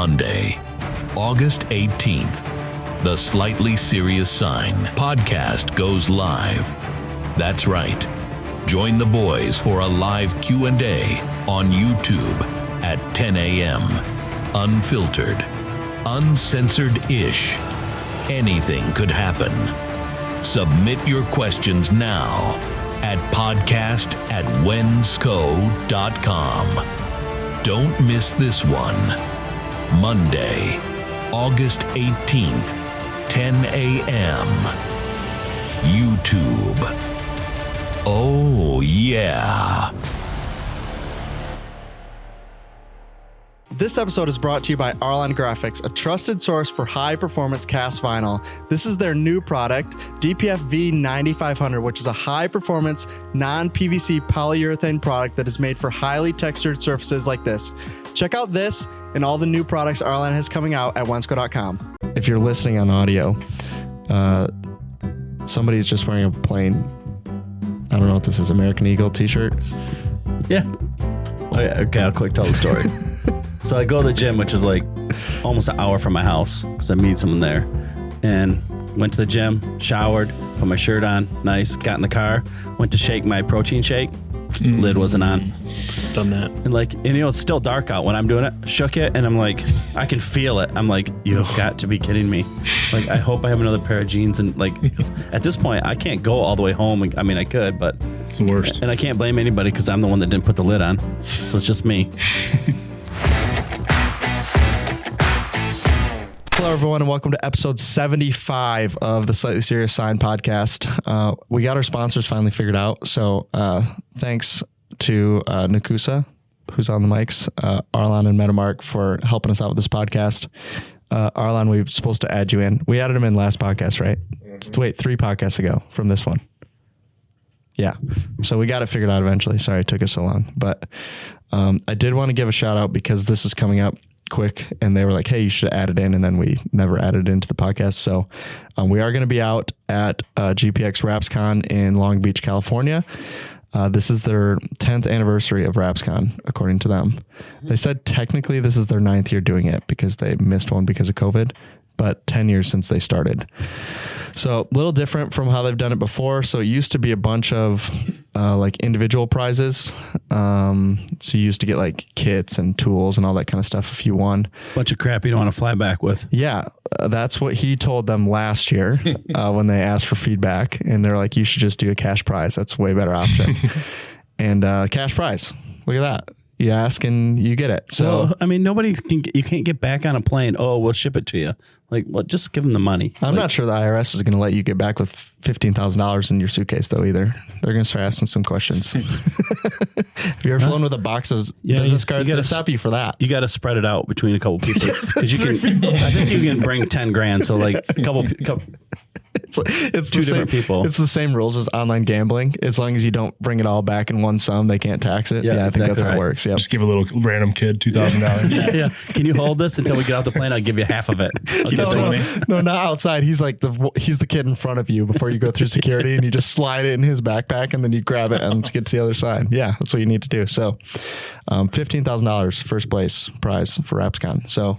Monday, August 18th, the Slightly Serious Sign podcast goes live. That's right. Join the boys for a live Q&A on YouTube at 10 a.m. Unfiltered, uncensored-ish. Anything could happen. Submit your questions now at podcast@wensco.com. Don't miss this one. Monday, August 18th, 10 a.m. YouTube. Oh, yeah. This episode is brought to you by Arlon Graphics, a trusted source for high-performance cast vinyl. This is their new product, DPF V9500, which is a high-performance, non-PVC polyurethane product that is made for highly textured surfaces like this. Check out this and all the new products Arlon has coming out at wensco.com. If you're listening on audio, somebody's just wearing a plain, I don't know what this is, American Eagle t-shirt. Yeah. Okay, I'll quick tell the story. So I go to the gym, which is like almost an hour from my house because I meet someone there, and went to the gym, showered, put my shirt on, nice, got in the car, went to shake my protein shake. Lid wasn't on. Done that. And it's still dark out when I'm doing it. Shook it, and I'm like, I can feel it. I'm like, you have got to be kidding me. Like, I hope I have another pair of jeans. And at this point, I can't go all the way home. I mean, I could, but it's the worst. And I can't blame anybody because I'm the one that didn't put the lid on. So it's just me. Hello, everyone, and welcome to episode 75 of the Slightly Serious Sign podcast. We got our sponsors finally figured out, so thanks to Nakusa, who's on the mics, Arlon and Metamark for helping us out with this podcast. Arlon, we were supposed to add you in. We added him in last podcast, right? Wait, 3 podcasts ago from this one. Yeah, so we got it figured out eventually. Sorry it took us so long, but I did want to give a shout out because this is coming up quick, and they were like, hey, you should add it in, and then we never added it into the podcast. So we are going to be out at GPX RapsCon in Long Beach, California. This is their 10th anniversary of RapsCon, according to them. They said technically this is their 9th year doing it because they missed one because of COVID, but 10 years since they started. So a little different from how they've done it before. So it used to be a bunch of individual prizes. So you used to get like kits and tools and all that kind of stuff if you won. Bunch of crap you don't want to fly back with. Yeah, that's what he told them last year when they asked for feedback. And they're like, you should just do a cash prize. That's a way better option. And cash prize. Look at that. You ask and you get it. So, well, I mean, you can't get back on a plane. Oh, we'll ship it to you. Like, well, just give them the money. I'm not sure the IRS is going to let you get back with $15,000 in your suitcase, though, either. They're going to start asking some questions. Have you ever flown with a box of business cards? They stop you for that. You got to spread it out between a couple people. Because you can, I think you can bring 10 grand. So, like, a couple it's two different people. It's the same rules as online gambling. As long as you don't bring it all back in one sum, they can't tax it. Yeah, I think that's how it works. Yeah, just give a little random kid $2,000. Yeah. Can you hold this until we get off the plane? I'll give you half of it. No, not outside. He's like he's the kid in front of you before you go through security, and you just slide it in his backpack, and then you grab it and get to the other side. Yeah, that's what you need to do. So, $15,000 first place prize for RapsCon. So,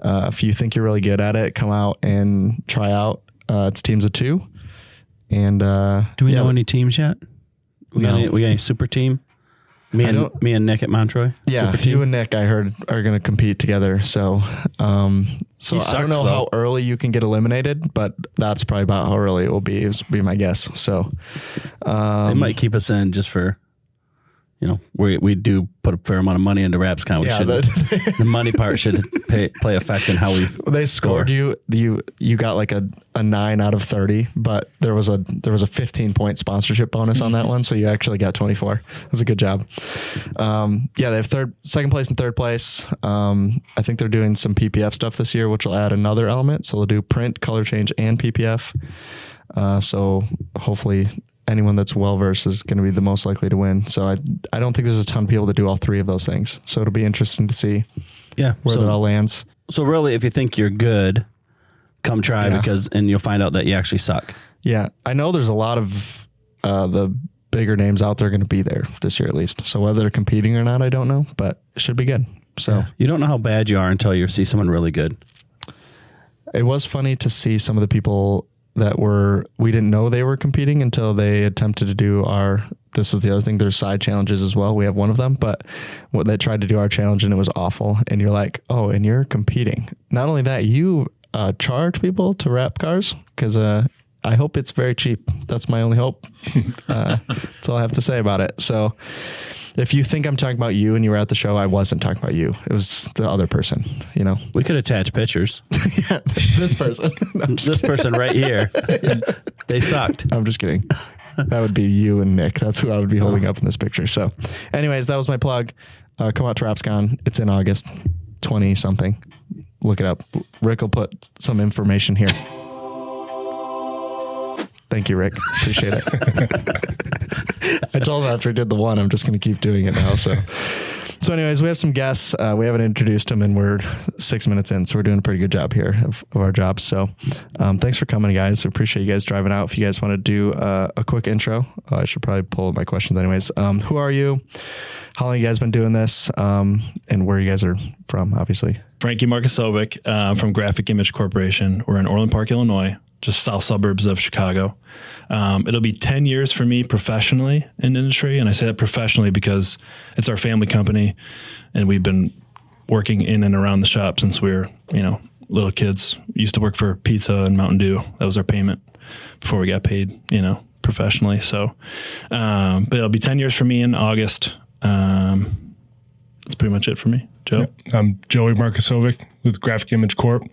if you think you're really good at it, come out and try out. It's teams of 2. And do we know any teams yet? We got any super team? Me and Nick at Montroy. Yeah, super team? You and Nick, I heard, are going to compete together. So, sucks, I don't know how early you can get eliminated, but that's probably about how early it will be. Is be my guess. So, they might keep us in just for. We do put a fair amount of money into RapsCon. The money part should play effect in how we. They scored you. You got like a 9 out of 30, but there was a 15-point sponsorship bonus on that one, so you actually got 24. That was a good job. They have second place and third place. I think they're doing some PPF stuff this year, which will add another element. So they'll do print, color change, and PPF. So hopefully. Anyone that's well-versed is going to be the most likely to win. So I don't think there's a ton of people that do all 3 of those things. So it'll be interesting to see where that all lands. So really, if you think you're good, come try and you'll find out that you actually suck. Yeah. I know there's a lot of the bigger names out there going to be there this year at least. So whether they're competing or not, I don't know, but it should be good. So You don't know how bad you are until you see someone really good. it was funny to see some of the people that we didn't know they were competing until they attempted to do this is the other thing, there's side challenges as well. We have one of them, but they tried to do our challenge and it was awful. And you're like, oh, and you're competing. Not only that, you charge people to wrap cars because I hope it's very cheap. That's my only hope. That's all I have to say about it. So if you think I'm talking about you and you were at the show, I wasn't talking about you. It was the other person, you know? We could attach pictures. Yeah, this person. This person right here. They sucked. I'm just kidding. That would be you and Nick. That's who I would be holding up in this picture. So anyways, that was my plug. Come out to RapsCon. It's in August 20 something. Look it up. Rick will put some information here. Thank you, Rick. Appreciate it. I told him after I did the one, I'm just going to keep doing it now. So anyways, we have some guests. We haven't introduced them and we're 6 minutes in. So we're doing a pretty good job here of our jobs. So thanks for coming, guys. We appreciate you guys driving out. If you guys want to do a quick intro, I should probably pull my questions anyways. Who are you? How long you guys been doing this? And where you guys are from, obviously. Frankie Markasovic from Graphic Image Corporation. We're in Orland Park, Illinois, just south suburbs of Chicago. It'll be 10 years for me professionally in industry. And I say that professionally because it's our family company and we've been working in and around the shop since we were, little kids. Used to work for pizza and Mountain Dew. That was our payment before we got paid, professionally. So, but it'll be 10 years for me in August. That's pretty much it for me. Joe? Yep. I'm Joey Markasovic with Graphic Image Corp.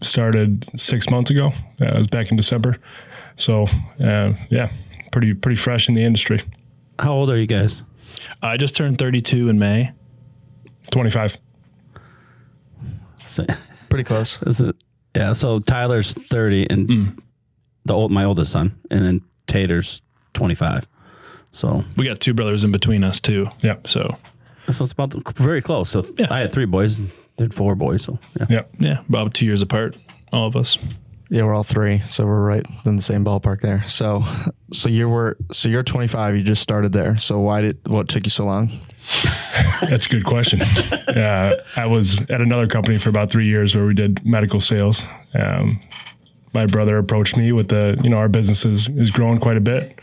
Started 6 months ago. It was back in December. So, pretty fresh in the industry. How old are you guys? I just turned 32 in May. 25. Pretty close. Is it? Yeah. So Tyler's 30 and my oldest son, and then Tater's 25. So we got two brothers in between us too. Yep. So it's about very close. So yeah. I had 3 boys and did 4 boys. So yeah, about 2 years apart, all of us. Yeah, we're all 3, so we're right in the same ballpark there. So you're 25. You just started there. So what took you so long? That's a good question. I was at another company for about 3 years where we did medical sales. My brother approached me with our business is growing quite a bit.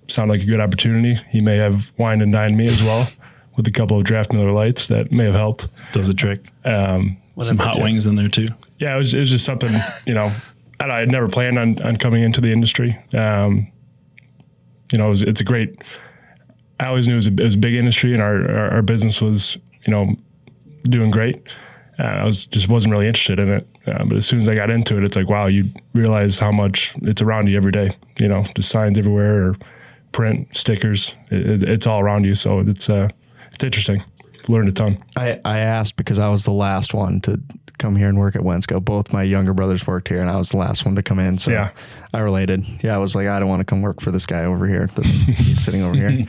Sounded like a good opportunity. He may have wined and dined me as well with a couple of Draft Miller Lights that may have helped. Does a trick. Some hot wings in there too. Yeah, it was just something, I had never planned on coming into the industry. It's a great, I always knew it was a big industry and our business was, doing great. I wasn't really interested in it. But as soon as I got into it, it's like, wow, you realize how much it's around you every day, just signs everywhere or print, stickers, it's all around you. So it's interesting. Learned a ton. I asked because I was the last one to come here and work at Wensco. Both my younger brothers worked here and I was the last one to come in. So yeah. I related. Yeah. I was like, I don't want to come work for this guy over here. He's sitting over here.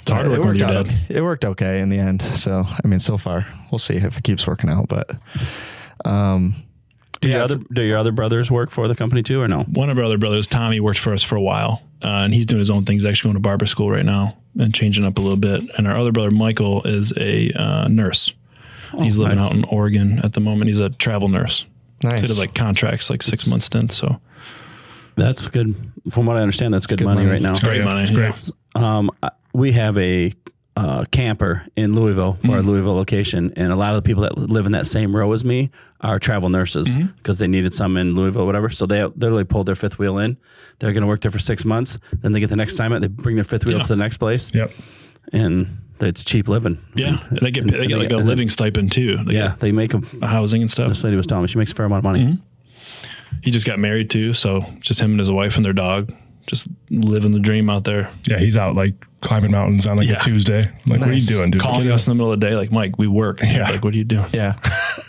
It's hard to work with your dad. It worked okay in the end. So, so far we'll see if it keeps working out, but, do your other brothers work for the company too, or no? One of our other brothers, Tommy, worked for us for a while, and he's doing his own thing. He's actually going to barber school right now and changing up a little bit. And our other brother, Michael, is a nurse. He's living out in Oregon at the moment. He's a travel nurse. Nice. So he does contracts, 6 month stints. So that's good. From what I understand, that's good money right now. It's great money. It's great. We have a camper in Louisville for our Louisville location, and a lot of the people that live in that same row as me are travel nurses because they needed some in Louisville, whatever. So they literally pulled their 5th wheel in. They're going to work there for 6 months. Then they get the next assignment. They bring their 5th wheel to the next place. Yep. And it's cheap living. Yeah. They get like a living stipend too. They make a housing and stuff. This lady was telling me she makes a fair amount of money. He just got married too. So just him and his wife and their dog, just living the dream out there. Yeah. He's out climbing mountains on a Tuesday. What are you doing, dude? Calling us in the middle of the day, like, Mike, we work. Yeah. What are you doing? Yeah.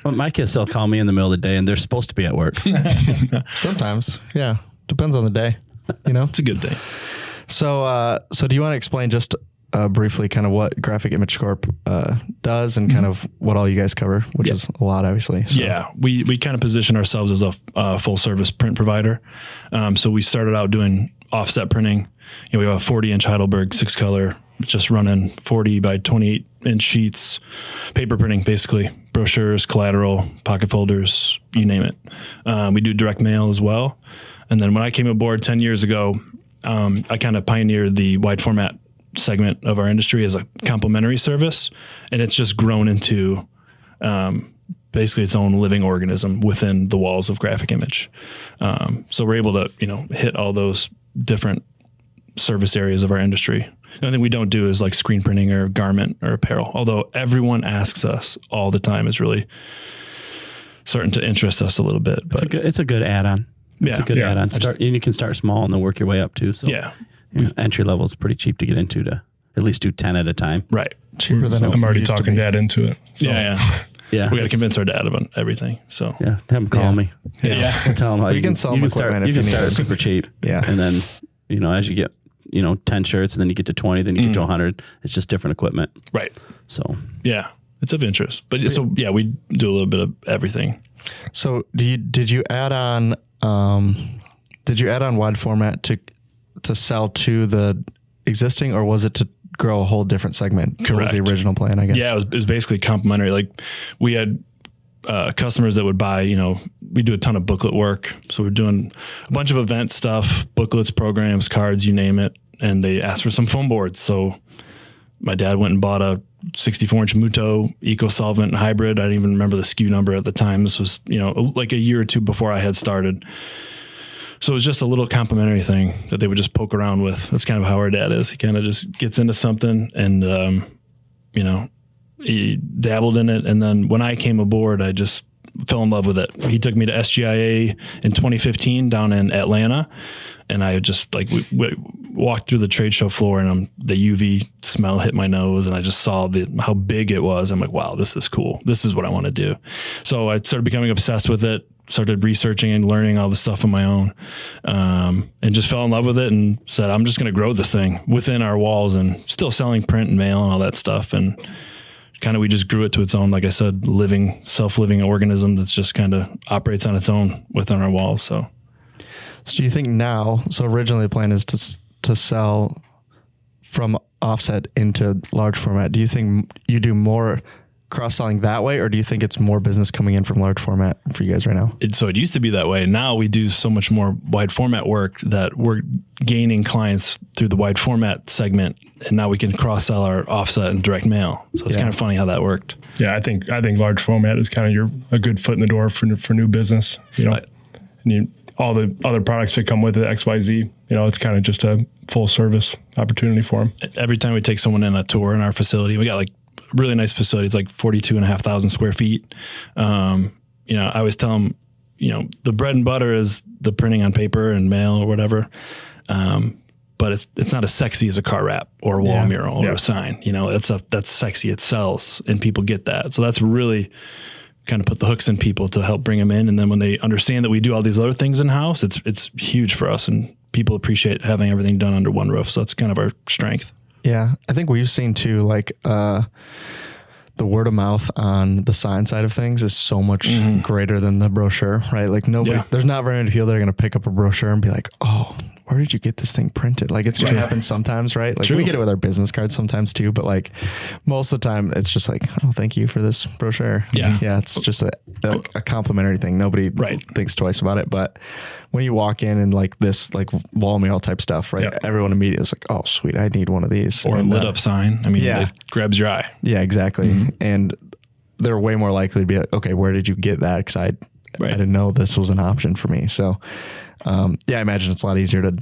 Well, my kids still call me in the middle of the day and they're supposed to be at work. Sometimes. Yeah. Depends on the day, It's a good thing. So do you want to explain just briefly kind of what Graphic Image Corp does and kind of what all you guys cover, which is a lot, obviously. So. Yeah, we kind of position ourselves as a full service print provider. So we started out doing offset printing. We have a 40-inch Heidelberg 6-color, just running 40 by 28 inch sheets, paper printing, basically brochures, collateral, pocket folders, you name it. We do direct mail as well. And then when I came aboard 10 years ago, I kind of pioneered the wide format segment of our industry as a complementary service. And it's just grown into basically its own living organism within the walls of Graphic Image. So we're able to, hit all those different service areas of our industry. The only thing we don't do is like screen printing or garment or apparel, although everyone asks us all the time. Is really starting to interest us a little bit. But it's a good add-on. It's a good add-on. And you can start small and then work your way up too. So entry level is pretty cheap to get into, to at least do 10 at a time. Right. Cheaper than I'm already talking Dad into it. So. Yeah. We got to convince our dad about everything. So have him call me. Yeah. Tell him how you can sell him equipment. You can start super cheap. Yeah. And then, as you get, 10 shirts and then you get to 20, then you get to 100. It's just different equipment. Right. So, yeah, it's of interest. But we do a little bit of everything. So did you add on wide format to sell to the existing, or was it to grow a whole different segment? Correct. What was the original plan, I guess? Yeah, it was basically complementary. Like we had customers that would buy, we do a ton of booklet work. So we're doing a bunch of event stuff, booklets, programs, cards, you name it. And they asked for some foam boards. So my dad went and bought a 64-inch Muto Eco Solvent hybrid. I don't even remember the SKU number at the time. This was, like a year or two before I had started. So it was just a little complimentary thing that they would just poke around with. That's kind of how our dad is. He kind of just gets into something and, he dabbled in it. And then when I came aboard, I just fell in love with it. He took me to SGIA in 2015 down in Atlanta. And I just we walked through the trade show floor and the UV smell hit my nose and I just saw how big it was. I'm like, wow, this is cool. This is what I want to do. So I started becoming obsessed with it, started researching and learning all the stuff on my own, and just fell in love with it and said, I'm just going to grow this thing within our walls and still selling print and mail and all that stuff. And we just grew it to its own, like I said, self-living organism that's just kind of operates on its own within our walls. So do you think now, originally the plan is to sell from offset into large format. Do you think you do more cross-selling that way, or do you think it's more business coming in from large format for you guys right now? So it used to be that way. Now we do so much more wide format work that we're gaining clients through the wide format segment, and now we can cross-sell our offset and direct mail. So it's kind of funny how that worked. Yeah, I think large format is kind of a good foot in the door for new business. And all the other products that come with it, XYZ, it's kind of just a full service opportunity for them. Every time we take someone in a tour in our facility, we got like a really nice facility. It's like 42,500 square feet. I always tell them, the bread and butter is the printing on paper and mail or whatever. But it's not as sexy as a car wrap or a wall mural or a sign. That's sexy. It sells and people get that. So that's really kind of put the hooks in people to help bring them in. And then when they understand that we do all these other things in house, it's huge for us, and people appreciate having everything done under one roof. So that's kind of our strength. Yeah. I think we've seen too, the word of mouth on the sign side of things is so much greater than the brochure, right? Like there's not very many people that are going to pick up a brochure and be like, oh, where did you get this thing printed? Like it's going to happen sometimes, right? Like we get it with our business cards sometimes too, but like most of the time it's just like, oh, thank you for this brochure. Yeah. It's just a complimentary thing. Nobody thinks twice about it. But when you walk in and like this, like wall mural type stuff, right? Everyone immediately is like, oh, sweet, I need one of these. Or a lit up sign. I mean, it grabs your eye. Yeah, exactly. And they're way more likely to be like, okay, where did you get that? Because I didn't know this was an option for me. So, I imagine it's a lot easier to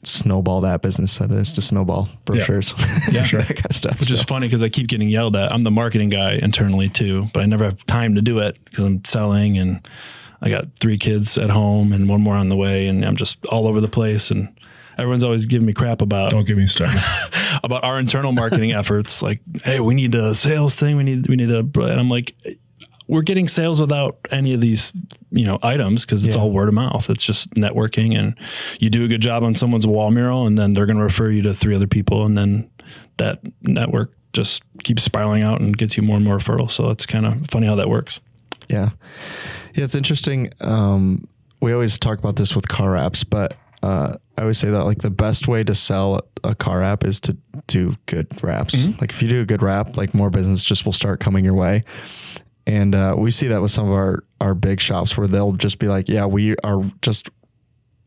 snowball that business than it is to snowball brochures. Yeah, sure. That kind of stuff. Which is funny because I keep getting yelled at. I'm the marketing guy internally too, but I never have time to do it because I'm selling and I got 3 kids at home and 1 more on the way, and I'm just all over the place. And everyone's always giving me crap about. Don't get me started. About our internal marketing efforts. Like, hey, we need a sales thing. We need a. And I'm like, we're getting sales without any of these, items because it's all word of mouth. It's just networking, and you do a good job on someone's wall mural, and then they're going to refer you to 3 other people, and then that network just keeps spiraling out and gets you more and more referrals. So it's kind of funny how that works. Yeah, it's interesting. We always talk about this with car wraps, but I I always say that like the best way to sell a car wrap is to do good wraps. Like if you do a good wrap, like more business just will start coming your way. And we see that with some of our big shops where they'll just be like, yeah, we are just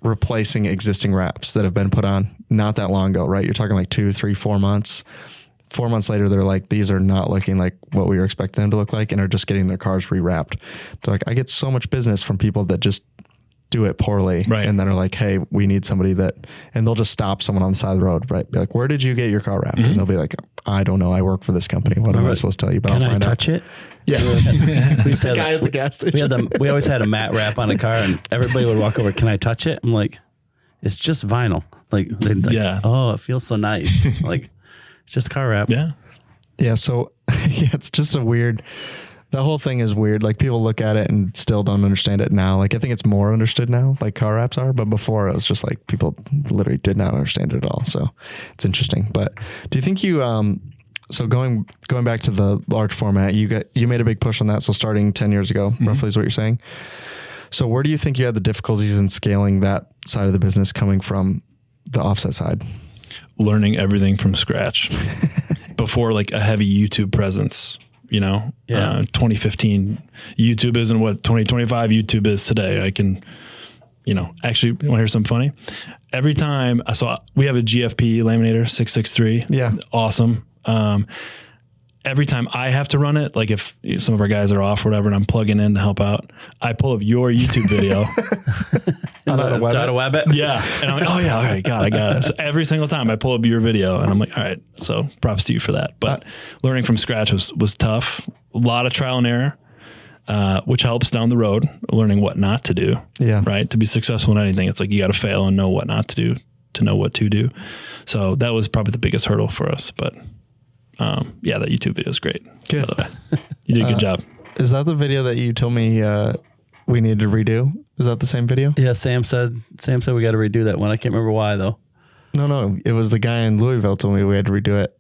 replacing existing wraps that have been put on not that long ago, right? You're talking like 2, 3, 4 months. 4 months later, they're like, these are not looking like what we were expecting them to look like, and are just getting their cars rewrapped. They're like, I get so much business from people that just do it poorly, Right. and then are like, hey, we need somebody that, and they'll just stop someone on the side of the road, right? Be like, where did you get your car wrapped? And they'll be like, I don't know. I work for this company. What am I supposed to tell you? But Can I'll I find touch out. it? Yeah. We used to have Guy at the gas station. we always had a matte wrap on a car, and everybody would walk over. Can I touch it? I'm like, it's just vinyl. Like, they'd like, Yeah. oh, it feels so nice. Like, it's just car wrap. Yeah. Yeah. So yeah, it's just the whole thing is weird. Like people look at it and still don't understand it now. Like I think it's more understood now, like car wraps are, but before it was just like people literally did not understand it at all. So it's interesting. But do you think you, so going back to the large format, you made a big push on that. So starting 10 years ago, roughly is what you're saying. So where do you think you had the difficulties in scaling that side of the business coming from the offset side? Learning everything from scratch before like a heavy YouTube presence, you know, 2015 YouTube isn't what 2025 YouTube is today. I can, you know, actually want to hear something funny? Every time we have a GFP laminator 663. Yeah. Awesome. Every time I have to run it, like if some of our guys are off or whatever, and I'm plugging in to help out, I pull up your YouTube video. How to web it? Yeah. And I'm like, oh yeah, all right, I got it. So every single time I pull up your video and I'm like, all right, so props to you for that. But learning from scratch was tough. A lot of trial and error, which helps down the road, learning what not to do. Yeah. Right. To be successful in anything, it's like you got to fail and know what not to do to know what to do. So that was probably the biggest hurdle for us. But yeah, that YouTube video is great. Good. By the way. You did a good job. Is that the video that you told me we need to redo? Is that the same video? Yeah, Sam said we got to redo that one. I can't remember why though. No, it was the guy in Louisville told me we had to redo it.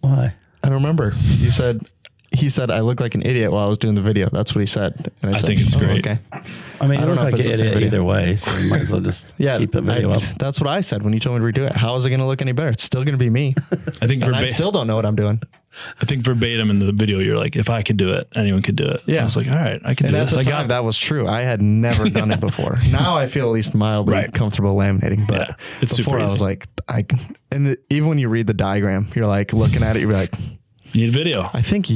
Why? I don't remember. He said I look like an idiot while I was doing the video. That's what he said. And I think it's great. Okay. I mean, I you don't look know if like it's an the same idiot video. either way, so you might as well just Yeah, keep the video up. That's what I said when you told me to redo it. How is it going to look any better? It's still going to be me. I think And I still don't know what I'm doing. I think verbatim in the video, you're like, if I could do it, anyone could do it. Yeah. I was like, all right, I can And do at this. the I time, got that was true. I had never done it before. Now I feel at least mildly Right. comfortable laminating, but Yeah, it's super before I easy. was like, even when you read the diagram, you're like looking at it, you're like, You need video. I think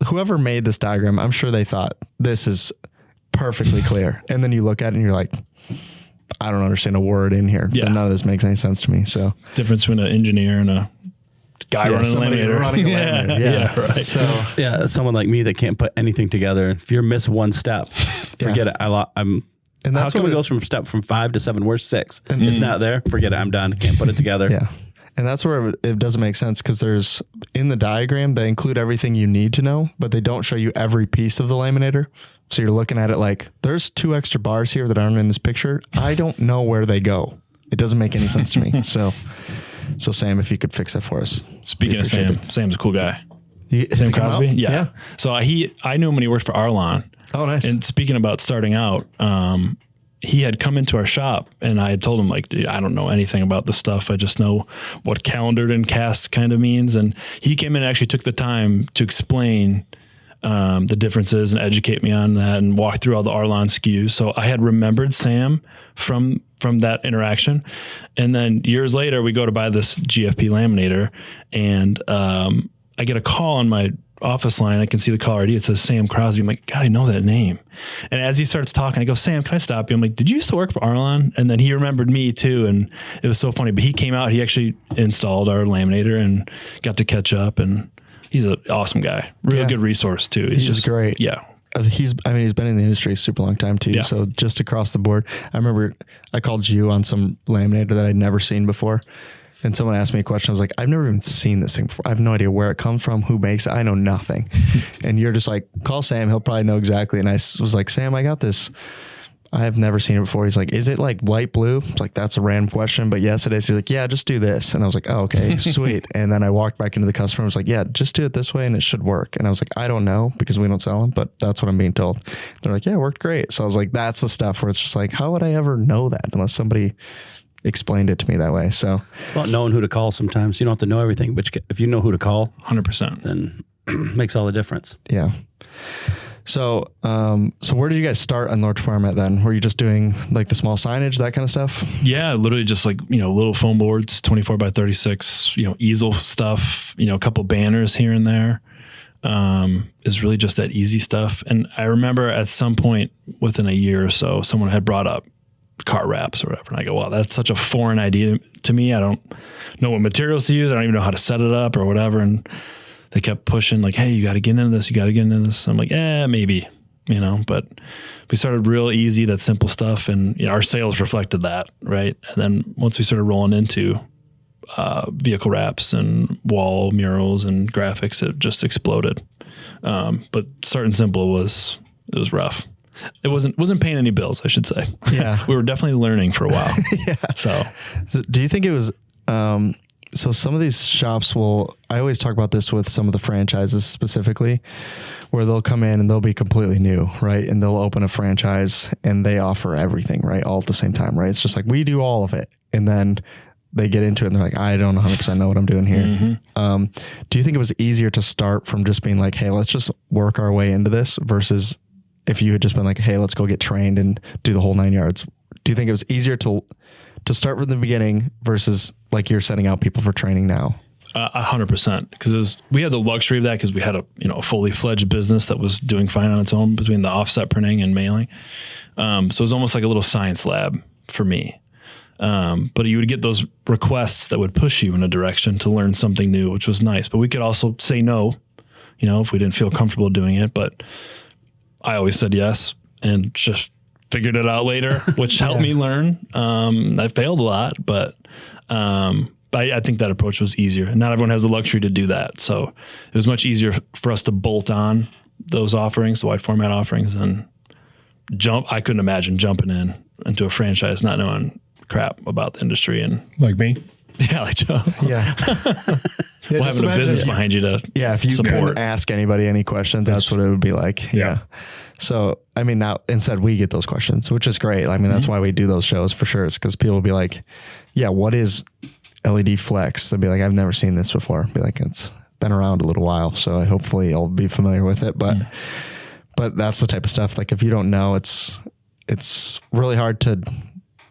whoever made this diagram, I'm sure they thought this is perfectly clear. And then you look at it and you're like, I don't understand a word in here. Yeah. None of this makes any sense to me. So Difference between an engineer and a guy running a somebody laminator. running a laminator. Yeah. right. So Yeah, someone like me that can't put anything together. If you miss one step, forget it. And How that's come what it goes from 5 to 7? Where's 6? It's not there. Forget it. I'm done. Can't put it together. Yeah. And that's where it doesn't make sense because there's in the diagram, they include everything you need to know, but they don't show you every piece of the laminator. So you're looking at it like there's 2 extra bars here that aren't in this picture. I don't know where they go. It doesn't make any sense to me. So Sam, if you could fix that for us. Speaking of Sam, Sam's a cool guy. Has Sam he come Crosby? out? Yeah. So I knew him when he worked for Arlon. Oh, nice. And speaking about starting out, he had come into our shop and I had told him like, dude, I don't know anything about this stuff. I just know what calendared and cast kind of means. And he came in and actually took the time to explain the differences and educate me on that and walk through all the Arlon SKUs. So I had remembered Sam from that interaction. And then years later, we go to buy this GFP laminator and I get a call on my office line. I can see the caller ID. It says Sam Crosby. I'm like, God, I know that name. And as he starts talking, I go, Sam, can I stop you? I'm like, did you used to work for Arlon? And then he remembered me too. And it was so funny, but he came out, he actually installed our laminator and got to catch up. And he's an awesome guy. Real good resource too. He's just great. Yeah. He's been in the industry a super long time too. Yeah. So just across the board, I remember I called you on some laminator that I'd never seen before. And someone asked me a question. I was like, I've never even seen this thing before. I have no idea where it comes from, who makes it. I know nothing. And you're just like, call Sam. He'll probably know exactly. And I was like, Sam, I got this. I have never seen it before. He's like, is it like light blue? It's like, that's a random question, but yes, it is. He's like, yeah, just do this. And I was like, oh, okay, sweet. And then I walked back into the customer. I was like, yeah, just do it this way and it should work. And I was like, I don't know because we don't sell them, but that's what I'm being told. They're like, yeah, it worked great. So I was like, that's the stuff where it's just like, how would I ever know that unless somebody explained it to me that way? So It's about knowing who to call sometimes. You don't have to know everything, but if you know who to call, 100%. then makes all the difference. yeah. So, so where did you guys start on large format then? Were you just doing like the small signage, that kind of stuff? Yeah, literally just like, little foam boards, 24 by 36, easel stuff, a couple banners here and there. Is really just that easy stuff. And I remember at some point within a year or so, someone had brought up car wraps or whatever. And I go, wow, that's such a foreign idea to me. I don't know what materials to use. I don't even know how to set it up or whatever. And they kept pushing like, hey, you got to get into this. You got to get into this. I'm like, maybe, but we started real easy, that simple stuff. And our sales reflected that. Right. And then once we started rolling into vehicle wraps and wall murals and graphics, it just exploded. But starting simple was rough. It wasn't paying any bills, I should say. Yeah. We were definitely learning for a while. Yeah. So do you think it was, so some of these shops I always talk about this with some of the franchises specifically, where they'll come in and they'll be completely new, right? And they'll open a franchise and they offer everything, right? All at the same time, right? It's just like, we do all of it. And then they get into it and they're like, I don't 100% know what I'm doing here. Mm-hmm. Do you think it was easier to start from just being like, hey, let's just work our way into this versus if you had just been like, hey, let's go get trained and do the whole 9 yards? Do you think it was easier to start from the beginning versus like you're setting out people for training now? 100%. Because we had the luxury of that because we had a fully fledged business that was doing fine on its own between the offset printing and mailing. So it was almost like a little science lab for me. But you would get those requests that would push you in a direction to learn something new, which was nice. But we could also say no, if we didn't feel comfortable doing it. But I always said yes and just figured it out later, which helped me learn. I failed a lot, but I think that approach was easier. And not everyone has the luxury to do that. So it was much easier for us to bolt on those offerings, the wide format offerings, than I couldn't imagine jumping into a franchise not knowing crap about the industry. And Like me? yeah, like Joe. Yeah. Well, having a business behind you to if you support. couldn't ask anybody any questions, that's what it would be like. Yeah. So, I mean, now instead we get those questions, which is great. I mean, that's why we do those shows for sure. It's because people will be like, yeah, what is LED flex? They'll be like, I've never seen this before. Be like, it's been around a little while, so hopefully I'll be familiar with it. But that's the type of stuff, like if you don't know, it's really hard to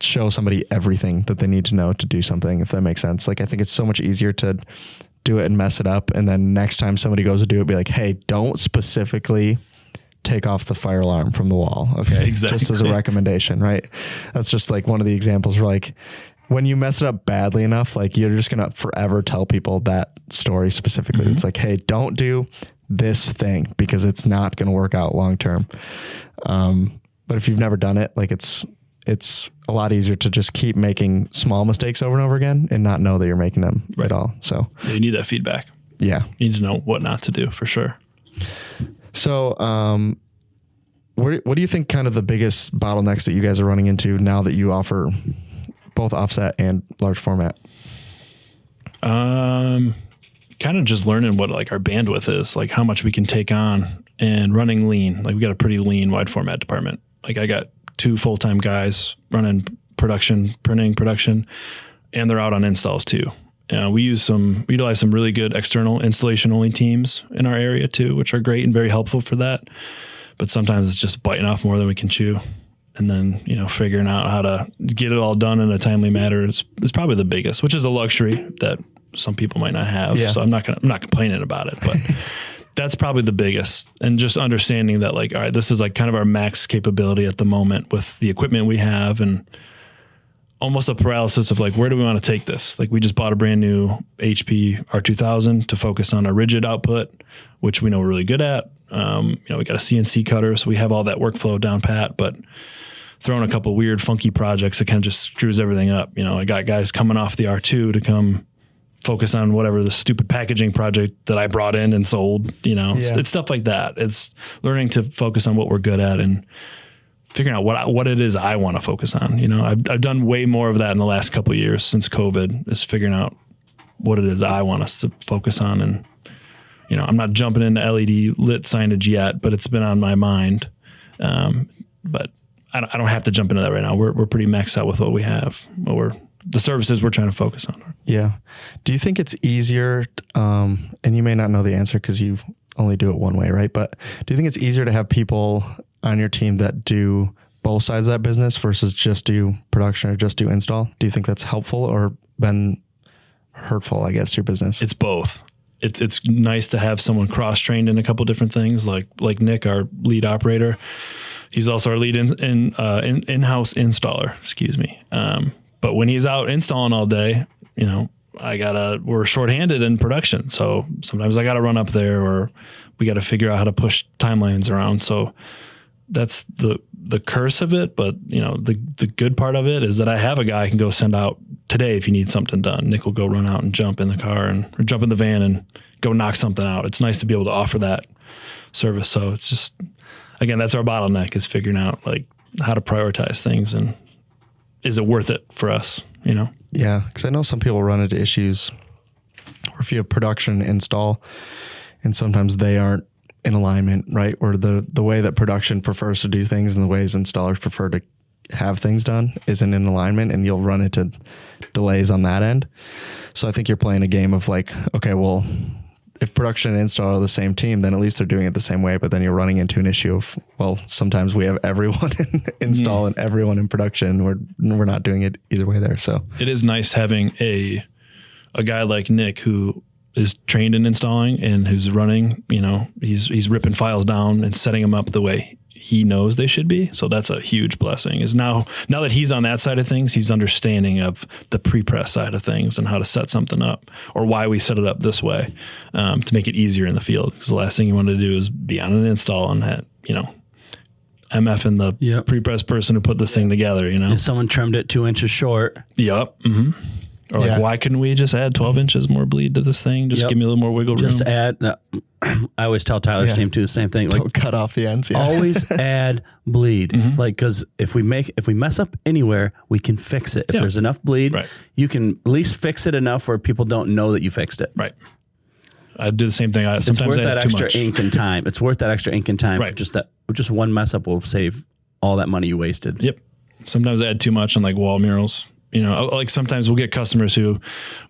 show somebody everything that they need to know to do something, if that makes sense. Like, I think it's so much easier to do it and mess it up. And then next time somebody goes to do it, be like, hey, don't specifically take off the fire alarm from the wall. Okay. Exactly. Just as a recommendation, right? That's just like one of the examples where like, when you mess it up badly enough, like you're just going to forever tell people that story specifically. It's like, hey, don't do this thing because it's not going to work out long-term. But if you've never done it, like it's a lot easier to just keep making small mistakes over and over again and not know that you're making them at all. So you need that feedback. Yeah. You need to know what not to do for sure. So, what do you think kind of the biggest bottlenecks that you guys are running into now that you offer both offset and large format? Kind of just learning what like our bandwidth is, like how much we can take on, and running lean. Like we got a pretty lean wide format department. Like I got 2 full-time guys running printing production, and they're out on installs too. We utilize some really good external installation only teams in our area too, which are great and very helpful for that. But sometimes it's just biting off more than we can chew. And then, figuring out how to get it all done in a timely manner is probably the biggest, which is a luxury that some people might not have. Yeah. So I'm not complaining about it, but that's probably the biggest. And just understanding that like, all right, this is like kind of our max capability at the moment with the equipment we have, and almost a paralysis of like, where do we want to take this? Like we just bought a brand new HP R2000 to focus on a rigid output, which we know we're really good at. We got a CNC cutter, so we have all that workflow down pat, but throwing a couple weird, funky projects that kind of just screws everything up. I got guys coming off the R2 to come focus on whatever the stupid packaging project that I brought in and sold, It's stuff like that. It's learning to focus on what we're good at and figuring out what it is I want to focus on. You know, I've done way more of that in the last couple of years since COVID, is figuring out what it is I want us to focus on. And, you know, I'm not jumping into LED lit signage yet, but it's been on my mind. But I don't have to jump into that right now. We're pretty maxed out with what we have. The services we're trying to focus on. Yeah. Do you think it's easier, and you may not know the answer because you only do it one way, right? But do you think it's easier to have people on your team that do both sides of that business versus just do production or just do install? Do you think that's helpful or been hurtful, I guess, to your business? It's both. It's nice to have someone cross-trained in a couple different things, like Nick, our lead operator. He's also our lead in-house installer, excuse me. But when he's out installing all day, you know, we're shorthanded in production. So sometimes I got to run up there, or we got to figure out how to push timelines around. So that's the curse of it. But, you know, the good part of it is that I have a guy I can go send out today if you need something done. Nick will go run out and jump in the car or jump in the van and go knock something out. It's nice to be able to offer that service. So it's just, again, that's our bottleneck, is figuring out like how to prioritize things, and is it worth it for us, you know? Yeah, because I know some people run into issues where if you have production install and sometimes they aren't in alignment, right? Or the way that production prefers to do things and the ways installers prefer to have things done isn't in alignment, and you'll run into delays on that end. So I think you're playing a game of like, okay, well, if production and install are the same team, then at least they're doing it the same way. But then you're running into an issue of, well, sometimes we have everyone in install and everyone in production. We're not doing it either way there. So it is nice having a guy like Nick who is trained in installing and who's running, you know, he's ripping files down and setting them up the way he knows they should be. So that's a huge blessing, is now that he's on that side of things, he's understanding of the pre-press side of things and how to set something up, or why we set it up this way, to make it easier in the field. Because the last thing you want to do is be on an install and have, you know, MF the pre-press person who put this thing together, you know. If someone trimmed it 2 inches short. Yep. Mm-hmm. Or like, why couldn't we just add 12 inches more bleed to this thing? Just give me a little more wiggle room. Just add. I always tell Tyler's team too the same thing. Like, don't cut off the ends. Yeah. Always add bleed. Like, because if we mess up anywhere, we can fix it. If there's enough bleed, you can at least fix it enough where people don't know that you fixed it. Right. I do the same thing. Sometimes it's worth I that add too extra much. ink and time. It's worth that extra ink and time. Right. For just one mess up will save all that money you wasted. Yep. Sometimes I add too much on like wall murals. You know, like sometimes we'll get customers who,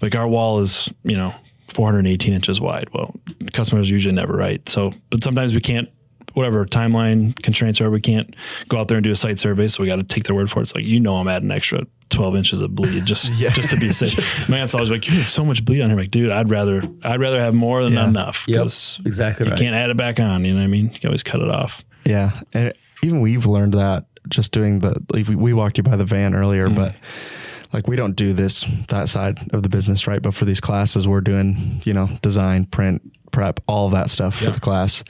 like, our wall is, you know, 418 inches wide. Well, customers are usually never right. So, but sometimes we can't, whatever timeline constraints are, we can't go out there and do a site survey. So we got to take their word for it. It's like, you know, I'm adding an extra 12 inches of bleed just to be safe. My aunt's always like, you have so much bleed on here. I'm like, dude, I'd rather have more than not enough. Yep, exactly. You can't add it back on. You know what I mean? You can always cut it off. Yeah. And even we've learned that just doing we walked you by the van earlier, but like, we don't do that side of the business, right? But for these classes, we're doing, you know, design, print, prep, all of that stuff for the class.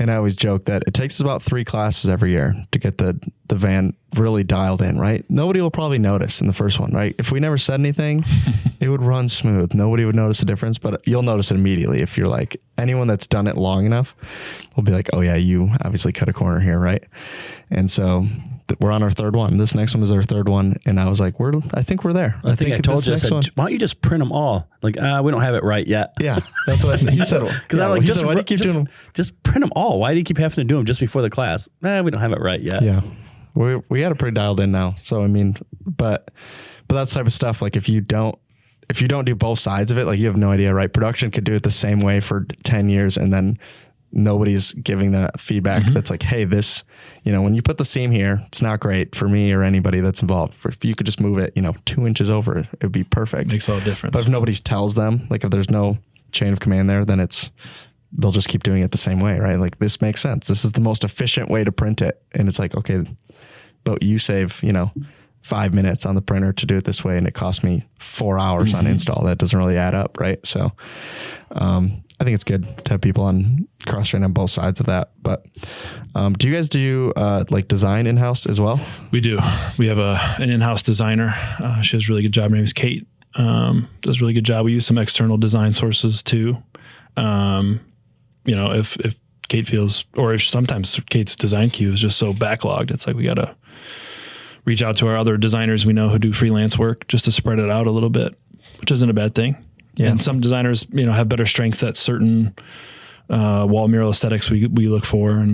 And I always joke that it takes us about 3 classes every year to get the van really dialed in, right? Nobody will probably notice in the first one, right? If we never said anything, it would run smooth. Nobody would notice the difference, but you'll notice it immediately. If you're like, anyone that's done it long enough will be like, oh yeah, you obviously cut a corner here, right? And so we're on our 3rd one. This next one is our 3rd one. And I was like, I think we're there. I think I told you, I said, why don't you just print them all? Like, we don't have it right yet. Yeah, that's what I said. He said, because I'm like, why do you keep doing them? Just print them all. Why do you keep having to do them just before the class? We don't have it right yet. Yeah. We got it pretty dialed in now. So, I mean, but that type of stuff, like if you don't do both sides of it, like, you have no idea, right? Production could do it the same way for 10 years and then nobody's giving that feedback that's like, hey, this, you know, when you put the seam here, it's not great for me or anybody that's involved. If you could just move it, you know, 2 inches over, it would be perfect. Makes all the difference. But if nobody tells them, like, if there's no chain of command there, then they'll just keep doing it the same way, right? Like, this makes sense. This is the most efficient way to print it. And it's like, okay, but you save, you know, 5 minutes on the printer to do it this way, and it cost me 4 hours on install. That doesn't really add up, right? So I think it's good to have people on cross-train on both sides of that. But do you guys do like design in-house as well? We do. We have an in-house designer. She does a really good job. Her name is Kate. Does a really good job. We use some external design sources too. You know, if Kate feels, or if sometimes Kate's design queue is just so backlogged, it's like we got to reach out to our other designers we know who do freelance work just to spread it out a little bit, which isn't a bad thing. Yeah. And some designers, have better strength at certain wall mural aesthetics we look for.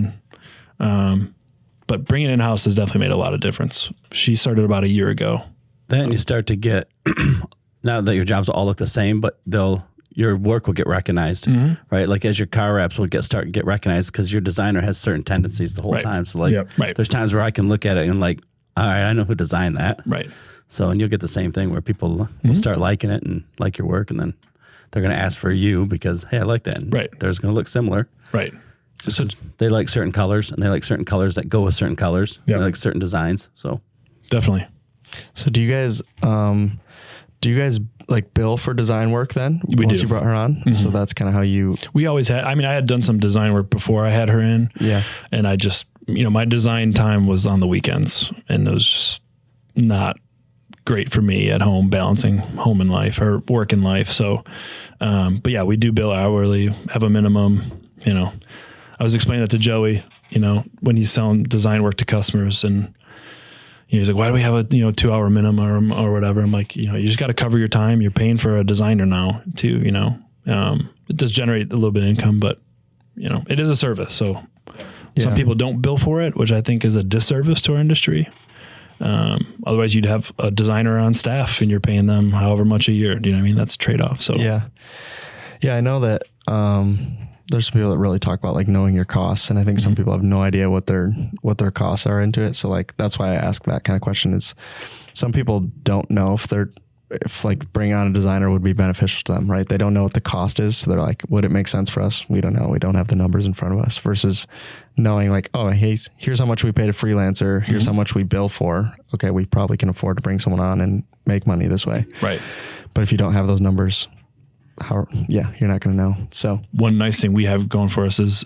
But bringing it in-house has definitely made a lot of difference. She started about a year ago. Then you start to get, now that your jobs all look the same, but your work will get recognized, right? Like as your car wraps will start to get recognized because your designer has certain tendencies the whole time. So there's times where I can look at it and like, all right, I know who designed that. Right. So, and you'll get the same thing where people will start liking it and like your work, and then they're going to ask for you because, hey, I like that. And there's going to look similar. Right. So they like certain colors, and they like certain colors that go with certain colors. They like certain designs. So definitely. So do you guys like bill for design work then? Once you brought her on? So that's kind of how you... We always had, I had done some design work before I had her in. Yeah. And I just, my design time was on the weekends, and it was just not great for me at home, balancing home and life or work and life. So, but yeah, we do bill hourly, have a minimum, I was explaining that to Joey, when he's selling design work to customers, and he's like, why do we have a 2-hour minimum or whatever? I'm like, you just got to cover your time. You're paying for a designer now too, it does generate a little bit of income, but it is a service. So some people don't bill for it, which I think is a disservice to our industry. Otherwise you'd have a designer on staff and you're paying them however much a year. Do you know what I mean? That's a trade-off. So yeah, I know that, there's people that really talk about like knowing your costs. And I think some people have no idea what their costs are into it. So like, that's why I ask that kind of question. Is some people don't know if like bringing on a designer would be beneficial to them, right? They don't know what the cost is. So they're like, would it make sense for us? We don't know. We don't have the numbers in front of us, versus knowing like, oh, hey, here's how much we paid a freelancer. Here's how much we bill for. Okay. We probably can afford to bring someone on and make money this way. Right. But if you don't have those numbers, you're not going to know. So one nice thing we have going for us is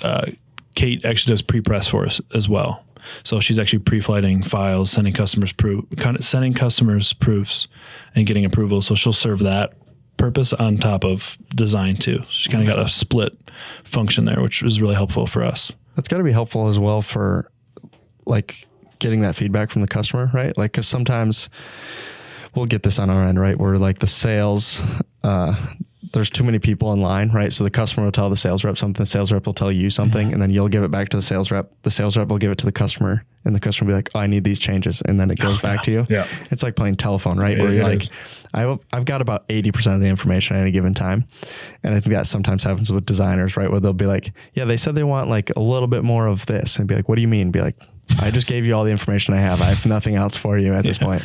Kate actually does pre-press for us as well. So she's actually pre-flighting files, sending customers proofs and getting approval. So she'll serve that purpose on top of design too. She kind of got a split function there, which was really helpful for us. That's got to be helpful as well for like getting that feedback from the customer, right? Like, cause sometimes we'll get this on our end, right? Where like the sales, there's too many people in line, right? So the customer will tell the sales rep something, the sales rep will tell you something, and then you'll give it back to the sales rep. The sales rep will give it to the customer, and the customer will be like, oh, I need these changes. And then it goes back to you. Yeah. It's like playing telephone, right? Where you're like, I've got about 80% of the information at any given time. And I think that sometimes happens with designers, right? Where they'll be like, yeah, they said they want like a little bit more of this. And be like, what do you mean? Be like, I just gave you all the information I have. I have nothing else for you at this point.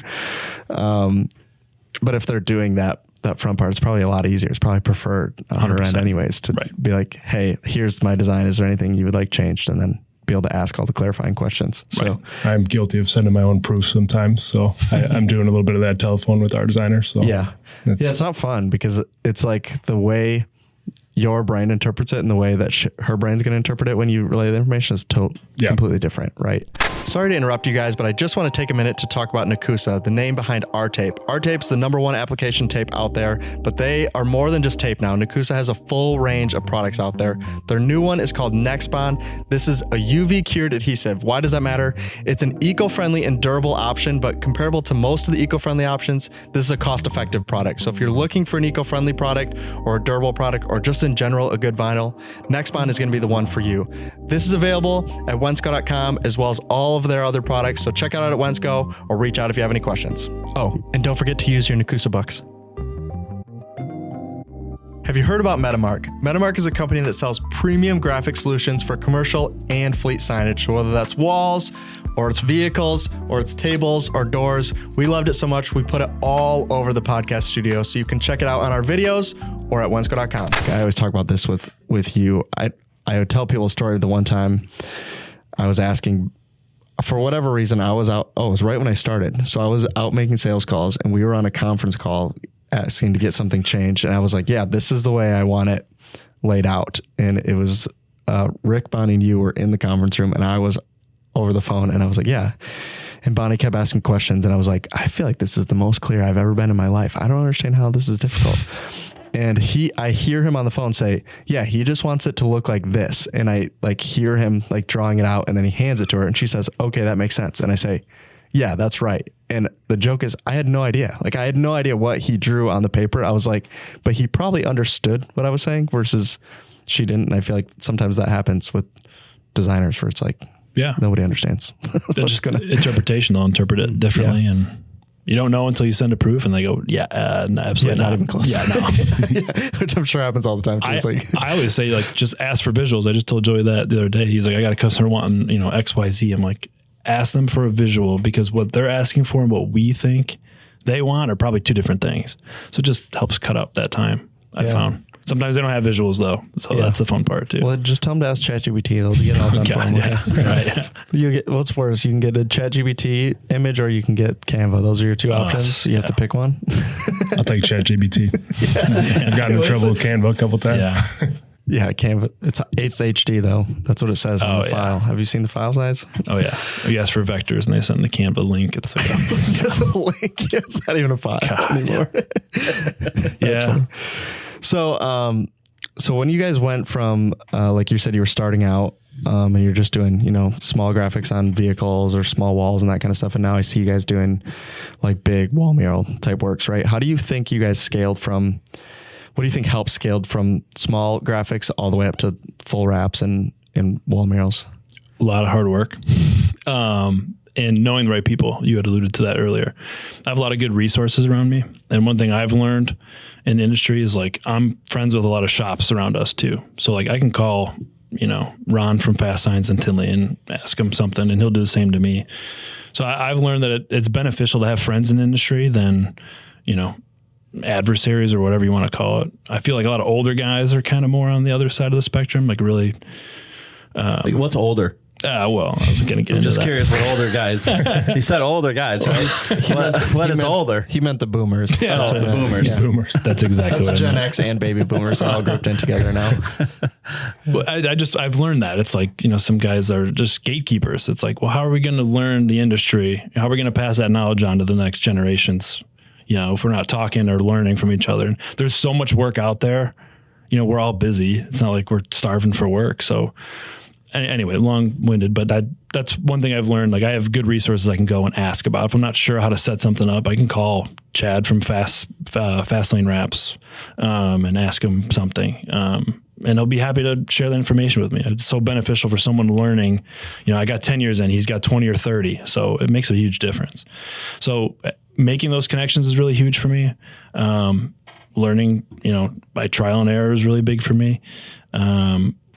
But if they're doing that front part, it's probably a lot easier. It's probably preferred on her end anyways to be like, hey, here's my design. Is there anything you would like changed? And then be able to ask all the clarifying questions. So I'm guilty of sending my own proofs sometimes. So I'm doing a little bit of that telephone with our designer. So it's not fun because it's like the way your brain interprets it and the way that her brain's going to interpret it when you relay the information is completely different, right? Sorry to interrupt you guys, but I just want to take a minute to talk about Nakusa, the name behind R-Tape. R-Tape's the #1 application tape out there, but they are more than just tape now. Nakusa has a full range of products out there. Their new one is called Nexbond. This is a UV cured adhesive. Why does that matter? It's an eco-friendly and durable option, but comparable to most of the eco-friendly options, this is a cost-effective product. So if you're looking for an eco-friendly product or a durable product or just in general a good vinyl, Nexbond is going to be the one for you. This is available at wensco.com as well as all of their other products. So check it out at Wensco or reach out if you have any questions. Oh, and don't forget to use your Nakusa bucks. Have you heard about MetaMark? MetaMark is a company that sells premium graphic solutions for commercial and fleet signage. So whether that's walls or it's vehicles or it's tables or doors, we loved it so much we put it all over the podcast studio. So you can check it out on our videos or at wensco.com. I always talk about this with you. I would tell people a story of the one time I was asking, for whatever reason, I was out. Oh, it was right when I started. So I was out making sales calls and we were on a conference call asking to get something changed. And I was like, yeah, this is the way I want it laid out. And it was Rick, Bonnie, and you were in the conference room and I was over the phone and I was like, yeah. And Bonnie kept asking questions and I was like, I feel like this is the most clear I've ever been in my life. I don't understand how this is difficult. And I hear him on the phone say, yeah, he just wants it to look like this. And I like hear him like drawing it out, and then he hands it to her and she says, okay, that makes sense. And I say, yeah, that's right. And the joke is I had no idea. Like I had no idea what he drew on the paper. I was like, but he probably understood what I was saying versus she didn't. And I feel like sometimes that happens with designers where it's like, nobody understands. They're just interpretation. They'll interpret it differently. And you don't know until you send a proof and they go, no, absolutely not even close. Yeah, no. Which I'm sure happens all the time. Too. I always say like, just ask for visuals. I just told Joey that the other day. He's like, I got a customer wanting, X, Y, Z. I'm like, ask them for a visual because what they're asking for and what we think they want are probably two different things. So it just helps cut up that time. I found. Sometimes they don't have visuals though. So that's the fun part too. Well, just tell them to ask ChatGPT. They'll get it all done for them. Right. You get, what's worse? You can get a ChatGPT image or you can get Canva. Those are your two options. You have to pick one. I'll take ChatGPT. I've gotten in trouble with Canva a couple times. Yeah, Canva. It's HD though. That's what it says on the file. Have you seen the file size? Oh yeah. You ask for vectors and they send the Canva link. It's like it's a link. It's not even a file anymore. Yeah. So, so when you guys went from, like you said, you were starting out, and you're just doing, small graphics on vehicles or small walls and that kind of stuff. And now I see you guys doing like big wall mural type works, right? How do you think you guys scaled from, what do you think helped scaled from small graphics all the way up to full wraps and wall murals? A lot of hard work. And knowing the right people. You had alluded to that earlier. I have a lot of good resources around me. And one thing I've learned in the industry is like, I'm friends with a lot of shops around us too. So like I can call, Ron from Fast Signs in Tinley and ask him something and he'll do the same to me. So I've learned that it's beneficial to have friends in the industry than, adversaries or whatever you want to call it. I feel like a lot of older guys are kind of more on the other side of the spectrum. Like really. Like what's older? Well, I was going to get into just that. curious what older guys. He said older guys, right? What is older? He meant the boomers. Yeah, that's the boomers. Yeah. Boomers. That's exactly That's what Gen I meant. X and baby boomers all grouped in together now. Well, I've learned that it's like, some guys are just gatekeepers. It's like, well, how are we going to learn the industry? How are we going to pass that knowledge on to the next generations? If we're not talking or learning from each other. And there's so much work out there. We're all busy. It's not like we're starving for work. So anyway, long-winded, but that's one thing I've learned. Like I have good resources I can go and ask about. If I'm not sure how to set something up, I can call Chad from Fast Lane Wraps and ask him something. And he'll be happy to share that information with me. It's so beneficial for someone learning. I got 10 years in, he's got 20 or 30. So it makes a huge difference. So making those connections is really huge for me. Learning, by trial and error is really big for me.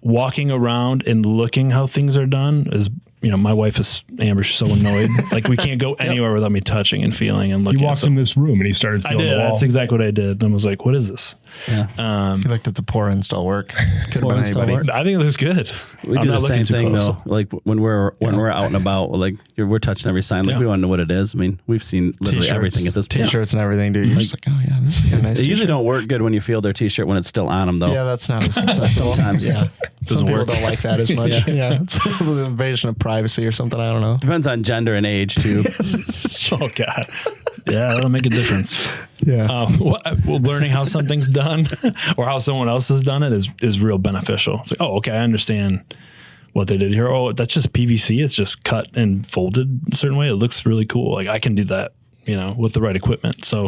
Walking around and looking how things are done is, my wife is Amber. She's so annoyed. Like we can't go anywhere without me touching and feeling and looking. He walked in this room and he started feeling the wall. That's exactly what I did. And I was like, what is this? Yeah. He looked at the poor install work. Could have been anybody. I think it looks good. We do the same thing though. Like when we're out and about, like we're touching every sign. Like we want to know what it is. I mean, we've seen literally T-shirts, everything at this point. T-shirts and everything, dude. You're just like, oh yeah, this is a nice They usually t-shirt. don't work good when you feel their T-shirt when it's still on them though. Yeah, that's not as successful. Sometimes. Yeah. Some people work. don't like that as much. Yeah. It's a little invasion of privacy or something. I don't know. Depends on gender and age too. Oh God. Yeah, that'll make a difference. Yeah. Learning how something's done or how someone else has done it is real beneficial. It's like, oh, okay, I understand what they did here. Oh, that's just PVC. It's just cut and folded a certain way. It looks really cool. Like I can do that, with the right equipment. So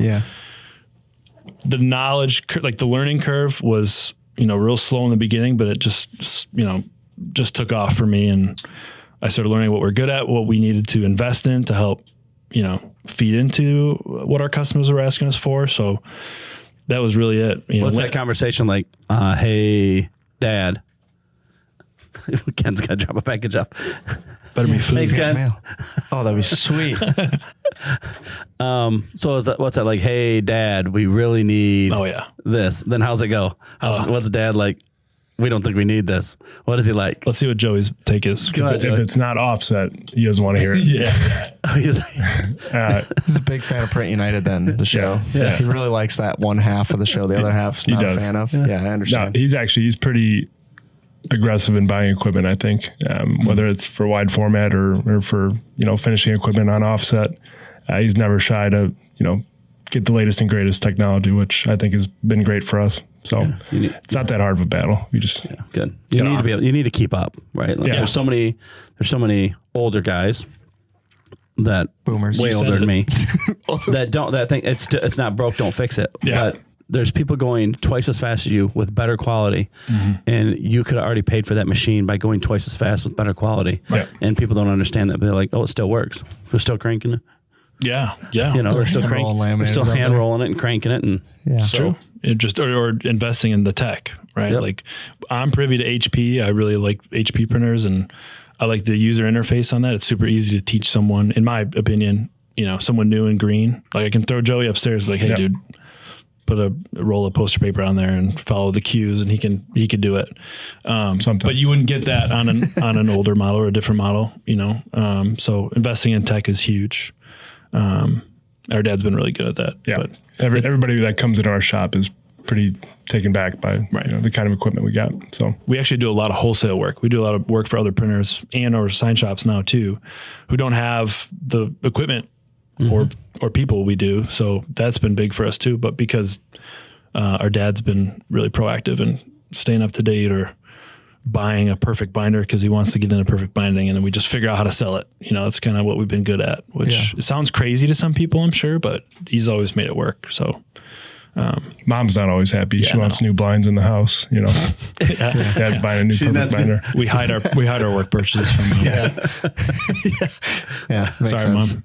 the knowledge, like the learning curve was, real slow in the beginning, but it just took off for me. And I started learning what we're good at, what we needed to invest in to help, feed into what our customers were asking us for. So that was really it. What's that conversation like? Hey, Dad. Ken's got to drop a package up. Better be food. Thanks, Ken. Mail. Oh, that'd be sweet. So what's that like? Hey, Dad, we really need this. Then how's it go? What's Dad like? We don't think we need this. What is he like? Let's see what Joey's take is. If it's not offset, he doesn't want to hear it. He's a big fan of Print United then, the show. Yeah. He really likes that one half of the show. The other half's not a fan of. Yeah, I understand. No, he's pretty aggressive in buying equipment, I think, whether it's for wide format or for, finishing equipment on offset. He's never shy to, get the latest and greatest technology, which I think has been great for us. So it's not that hard of a battle. You just good. You need to keep up, right? Like there's so many older guys that boomers, way older than me, that think it's not broke, don't fix it. Yeah. But there's people going twice as fast as you with better quality, and you could have already paid for that machine by going twice as fast with better quality. Right. And people don't understand that. They're like, oh, it still works. We're still cranking it. Yeah. We're still hand hand rolling it and cranking it, and it's true. It just or investing in the tech, right? Yep. Like I'm privy to HP. I really like HP printers, and I like the user interface on that. It's super easy to teach someone, in my opinion. Someone new in green. Like I can throw Joey upstairs, like, hey, dude, put a roll of poster paper on there and follow the cues, and he could do it. Sometimes. But you wouldn't get that on an older model or a different model. So investing in tech is huge. Our dad's been really good at that. Yeah. But everybody that comes into our shop is pretty taken back by the kind of equipment we got. So we actually do a lot of wholesale work. We do a lot of work for other printers and or sign shops now too, who don't have the equipment or people we do. So that's been big for us too. But because our dad's been really proactive and staying up to date or buying a perfect binder because he wants to get in a perfect binding, and then we just figure out how to sell it. That's kind of what we've been good at, which it sounds crazy to some people, I'm sure, but he's always made it work. So Mom's not always happy. She wants new blinds in the house. Dad's buying a new perfect binder. We hide our work purchases from Mom. Yeah. Makes Sorry, sense. Mom.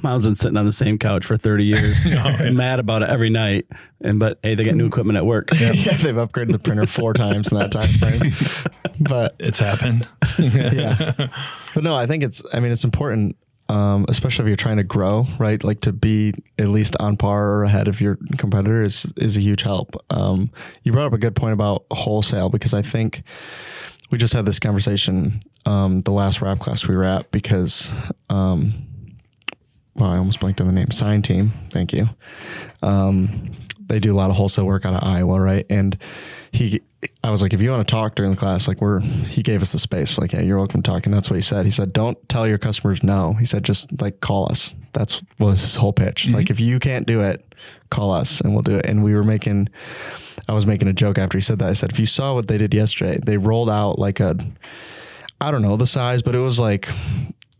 Mom's been sitting on the same couch for 30 years, mad about it every night. But hey, they got new equipment at work. Yeah, they've upgraded the printer 4 times in that time frame. But it's happened. But no, I think it's important, especially if you're trying to grow, right? Like to be at least on par or ahead of your competitor is a huge help. You brought up a good point about wholesale, because I think we just had this conversation the last rap class we were at, because I almost blanked on the name. Sign Team, thank you. They do a lot of wholesale work out of Iowa, right? And I was like, if you want to talk during the class, like he gave us the space. Like, yeah, you're welcome to talk. And that's what he said. He said, don't tell your customers no. He said, just like call us. That was his whole pitch. Like, if you can't do it, call us and we'll do it. And I was making a joke after he said that. I said, if you saw what they did yesterday, they rolled out like I don't know the size, but it was like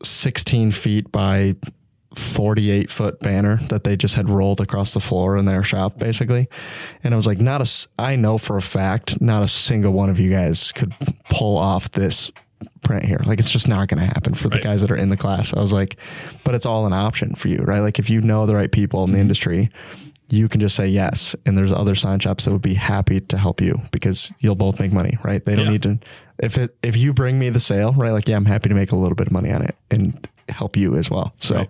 16 feet by 48 foot banner that they just had rolled across the floor in their shop, basically. And I was like, I know for a fact, not a single one of you guys could pull off this print here. Like, it's just not going to happen for the guys that are in the class. I was like, but it's all an option for you, right? Like, if you know the right people in the industry, you can just say yes. And there's other sign shops that would be happy to help you, because you'll both make money, right? They don't need to, if you bring me the sale, right? Like, yeah, I'm happy to make a little bit of money on it and help you as well. So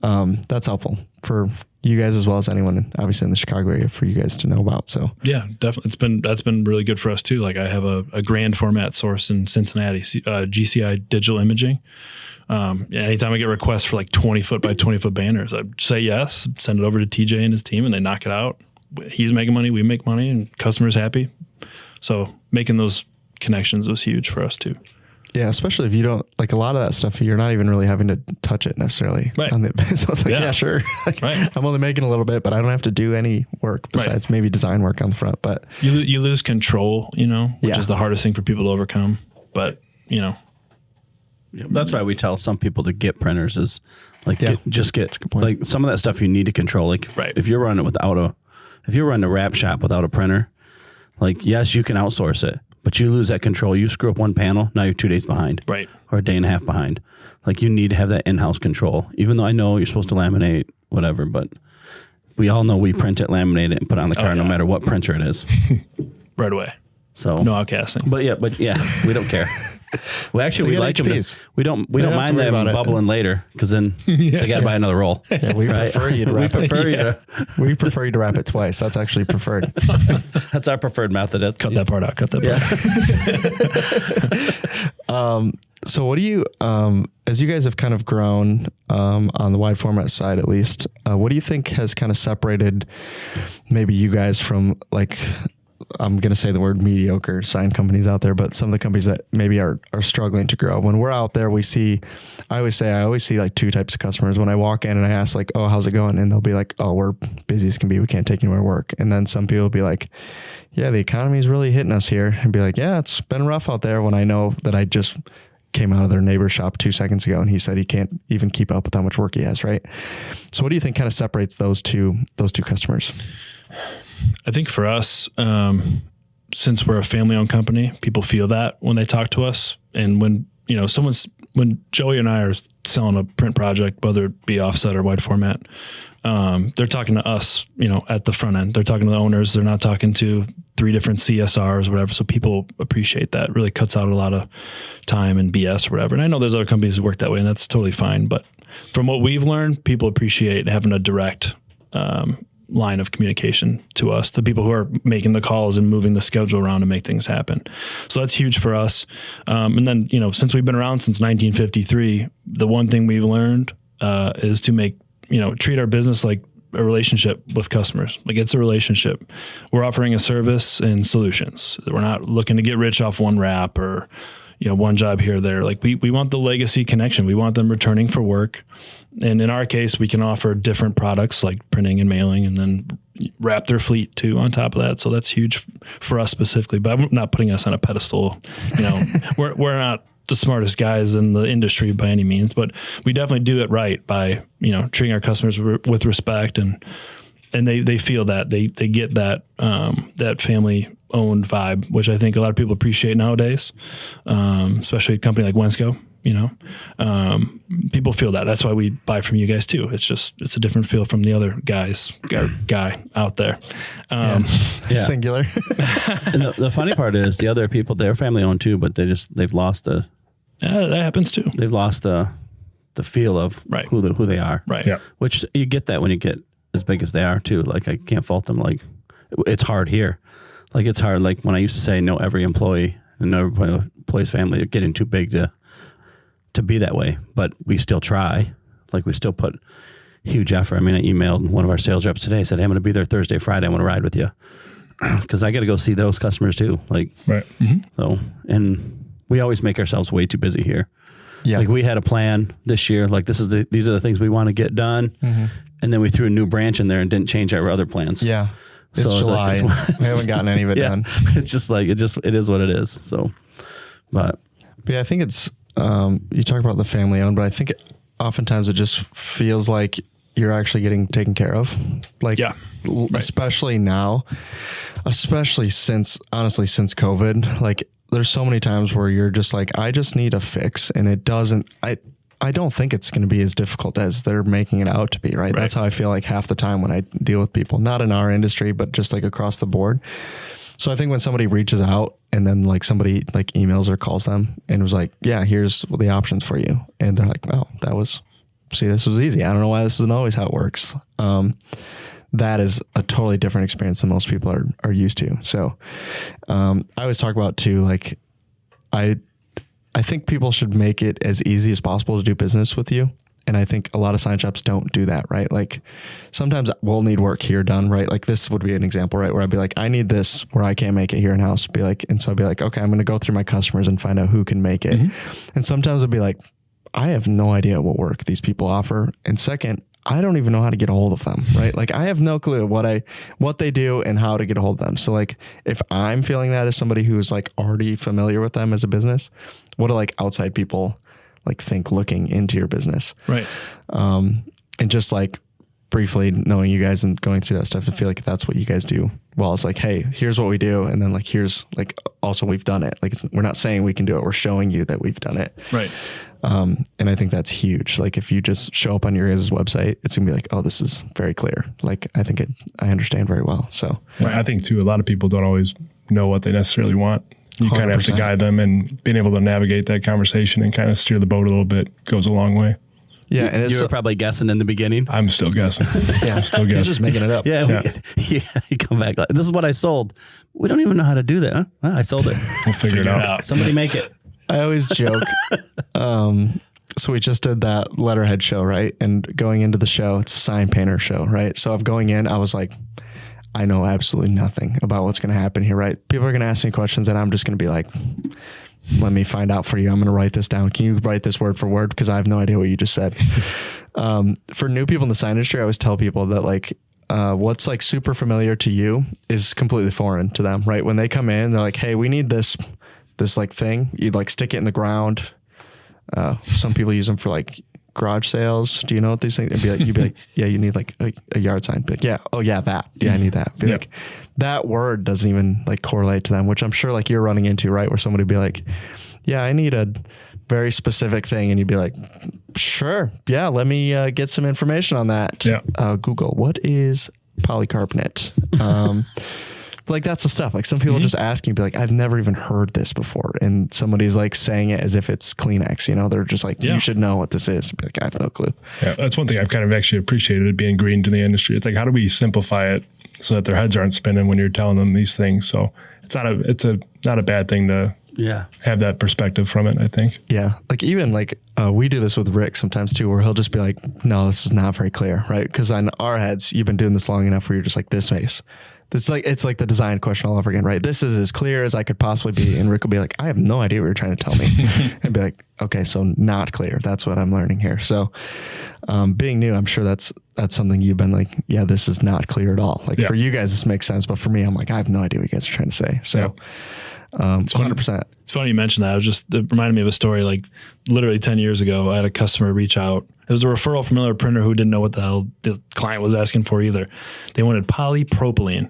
that's helpful for you guys as well as anyone obviously in the Chicago area for you guys to know about. So yeah, definitely. That's been really good for us too. Like, I have a grand format source in Cincinnati, GCI Digital Imaging. Anytime I get requests for like 20 foot by 20 foot banners, I say yes, send it over to TJ and his team, and they knock it out. He's making money, we make money, and customers happy. So making those connections was huge for us too. Yeah, especially if you don't like a lot of that stuff, you're not even really having to touch it necessarily. Right. So I was like, yeah sure. I'm only making a little bit, but I don't have to do any work besides maybe design work on the front. But you lose control, which is the hardest thing for people to overcome. But that's why we tell some people to get printers is like, get like some of that stuff you need to control. Like if you're running a wrap shop without a printer, like, yes, you can outsource it, but you lose that control. You screw up one panel, now you're 2 days behind. Right. Or a day and a half behind. Like, you need to have that in-house control, even though I know you're supposed to laminate, whatever, but we all know we print it, laminate it, and put it on the car no matter what printer it is. Right away. So no outcasting. But yeah, we don't care. Well, actually, we like them. We don't mind them bubbling later, because then they got to buy another roll. Yeah, we prefer you to wrap it. We prefer you to wrap it twice. That's actually preferred. That's our preferred method. Cut that part out. So what do you, as you guys have kind of grown on the wide format side at least, what do you think has kind of separated maybe you guys from like I'm going to say the word mediocre sign companies out there, but some of the companies that maybe are struggling to grow. When we're out there, I always see like two types of customers. When I walk in and I ask like, oh, how's it going? And they'll be like, oh, we're busy as can be. We can't take any more work. And then some people will be like, yeah, the economy is really hitting us here, and be like, yeah, it's been rough out there, when I know that I just came out of their neighbor's shop 2 seconds ago and he said he can't even keep up with how much work he has, right? So what do you think kind of separates those two customers? I think for us, since we're a family-owned company, people feel that when they talk to us. And when Joey and I are selling a print project, whether it be offset or wide format, they're talking to us, at the front end. They're talking to the owners. They're not talking to 3 different CSRs or whatever. So people appreciate that. It really cuts out a lot of time and BS or whatever. And I know there's other companies who work that way, and that's totally fine. But from what we've learned, people appreciate having a direct line of communication to us, the people who are making the calls and moving the schedule around to make things happen. So that's huge for us. And then, since we've been around since 1953, the one thing we've learned is to treat our business like a relationship with customers. Like, it's a relationship. We're offering a service and solutions. We're not looking to get rich off one wrap or, one job here or there. Like, we want the legacy connection. We want them returning for work. And in our case, we can offer different products like printing and mailing, and then wrap their fleet too on top of that. So that's huge for us specifically, but I'm not putting us on a pedestal. We're not the smartest guys in the industry by any means, but we definitely do it right by, treating our customers with respect, and they feel that they get that, that family owned vibe, which I think a lot of people appreciate nowadays. Especially a company like Wensco, people feel that. That's why we buy from you guys too. It's a different feel from the other guy out there. Singular. And the funny part is the other people, they're family owned too, but they've lost that happens too. They've lost the feel of who they are. Right. Yeah. Which you get that when you get as big as they are too. Like, I can't fault them. Like, it's hard here. Like, it's hard. Like, when I used to say no, every employee and every employee's family are getting too big to be that way, but we still try. Like, we still put huge effort. I mean, I emailed one of our sales reps today, said, hey, I'm going to be there Thursday, Friday. I want to ride with you. Cause I got to go see those customers too. Like, right. Mm-hmm. So, and we always make ourselves way too busy here. Yeah. Like, we had a plan this year. Like, these are the things we want to get done. Mm-hmm. And then we threw a new branch in there and didn't change our other plans. Yeah. It's July. We haven't gotten any of it done. It's just like, it is what it is. So, but yeah, I think it's, you talk about the family owned, but I think oftentimes it just feels like you're actually getting taken care of. Like, especially now, especially since COVID, like, there's so many times where you're just like, I just need a fix, and it doesn't, I don't think it's going to be as difficult as they're making it out to be, right? That's how I feel like half the time when I deal with people, not in our industry, but just like across the board. So I think when somebody reaches out and then like somebody like emails or calls them and was like, yeah, here's the options for you. And they're like, well, this was easy. I don't know why this isn't always how it works. That is a totally different experience than most people are used to. So I always talk about too, like, I think people should make it as easy as possible to do business with you. And I think a lot of sign shops don't do that, right? Like, sometimes we'll need work here done, right? Like, this would be an example, right? Where I'd be like, I need this where I can't make it here in house. And so I'd be like, okay, I'm going to go through my customers and find out who can make it. Mm-hmm. And sometimes I'd be like, I have no idea what work these people offer. And second, I don't even know how to get a hold of them, right? Like, I have no clue what they do and how to get a hold of them. So like, if I'm feeling that as somebody who's like already familiar with them as a business, what do like outside people like think looking into your business? Right. And just like briefly knowing you guys and going through that stuff, I feel like that's what you guys do. Well, it's like, hey, here's what we do. And then like, here's like, also we've done it. Like, we're not saying we can do it. We're showing you that we've done it. Right. And I think that's huge. Like, if you just show up on your guys' website, it's gonna be like, oh, this is very clear. Like, I understand very well. So right. I think too, a lot of people don't always know what they necessarily want. You kind of have to guide them, and being able to navigate that conversation and kind of steer the boat a little bit goes a long way. Yeah, and you were probably guessing in the beginning. I'm still guessing. I'm still guessing. He's just making it up. Yeah. You come back like, this is what I sold. We don't even know how to do that. Huh? Well, I sold it. We'll figure it out. Somebody make it. I always joke. So we just did that letterhead show, right? And going into the show, it's a sign painter show, right? So I'm going in, I was like, I know absolutely nothing about what's going to happen here, right? People are going to ask me questions and I'm just going to be like, let me find out for you. I'm going to write this down. Can you write this word for word? Because I have no idea what you just said. For new people in the sign industry, I always tell people that like, what's like super familiar to you is completely foreign to them, right? When they come in, they're like, hey, we need this like thing. You'd like stick it in the ground. Some people use them for like garage sales. Do you know what these things? You'd be like, yeah, you need like a yard sign. Be like, yeah, oh yeah, that. Yeah, I need that. Be like, that word doesn't even like correlate to them, which I'm sure like you're running into, right? Where somebody would be like, yeah, I need a very specific thing. And you'd be like, sure. Yeah. Let me get some information on that. Yeah. Google, what is polycarbonate? Like that's the stuff. Like some people just ask you, be like, I've never even heard this before. And somebody's like saying it as if it's Kleenex, you know, they're just like, you should know what this is. Be like, I have no clue. Yeah. That's one thing I've kind of actually appreciated being green to the industry. It's like, how do we simplify it so that their heads aren't spinning when you're telling them these things? So it's not a bad thing to have that perspective from it, I think. Yeah. Like even like we do this with Rick sometimes too, where he'll just be like, no, this is not very clear. Right. Because on our heads, you've been doing this long enough where you're just like this face. It's like the design question all over again, right? This is as clear as I could possibly be. And Rick will be like, I have no idea what you're trying to tell me. And be like, okay, so not clear. That's what I'm learning here. So being new, I'm sure that's something you've been like, yeah, this is not clear at all. Like for you guys, this makes sense. But for me, I'm like, I have no idea what you guys are trying to say. So 100%. It's funny you mentioned that. It reminded me of a story like literally 10 years ago. I had a customer reach out. It was a referral from another printer who didn't know what the hell the client was asking for either. They wanted polypropylene.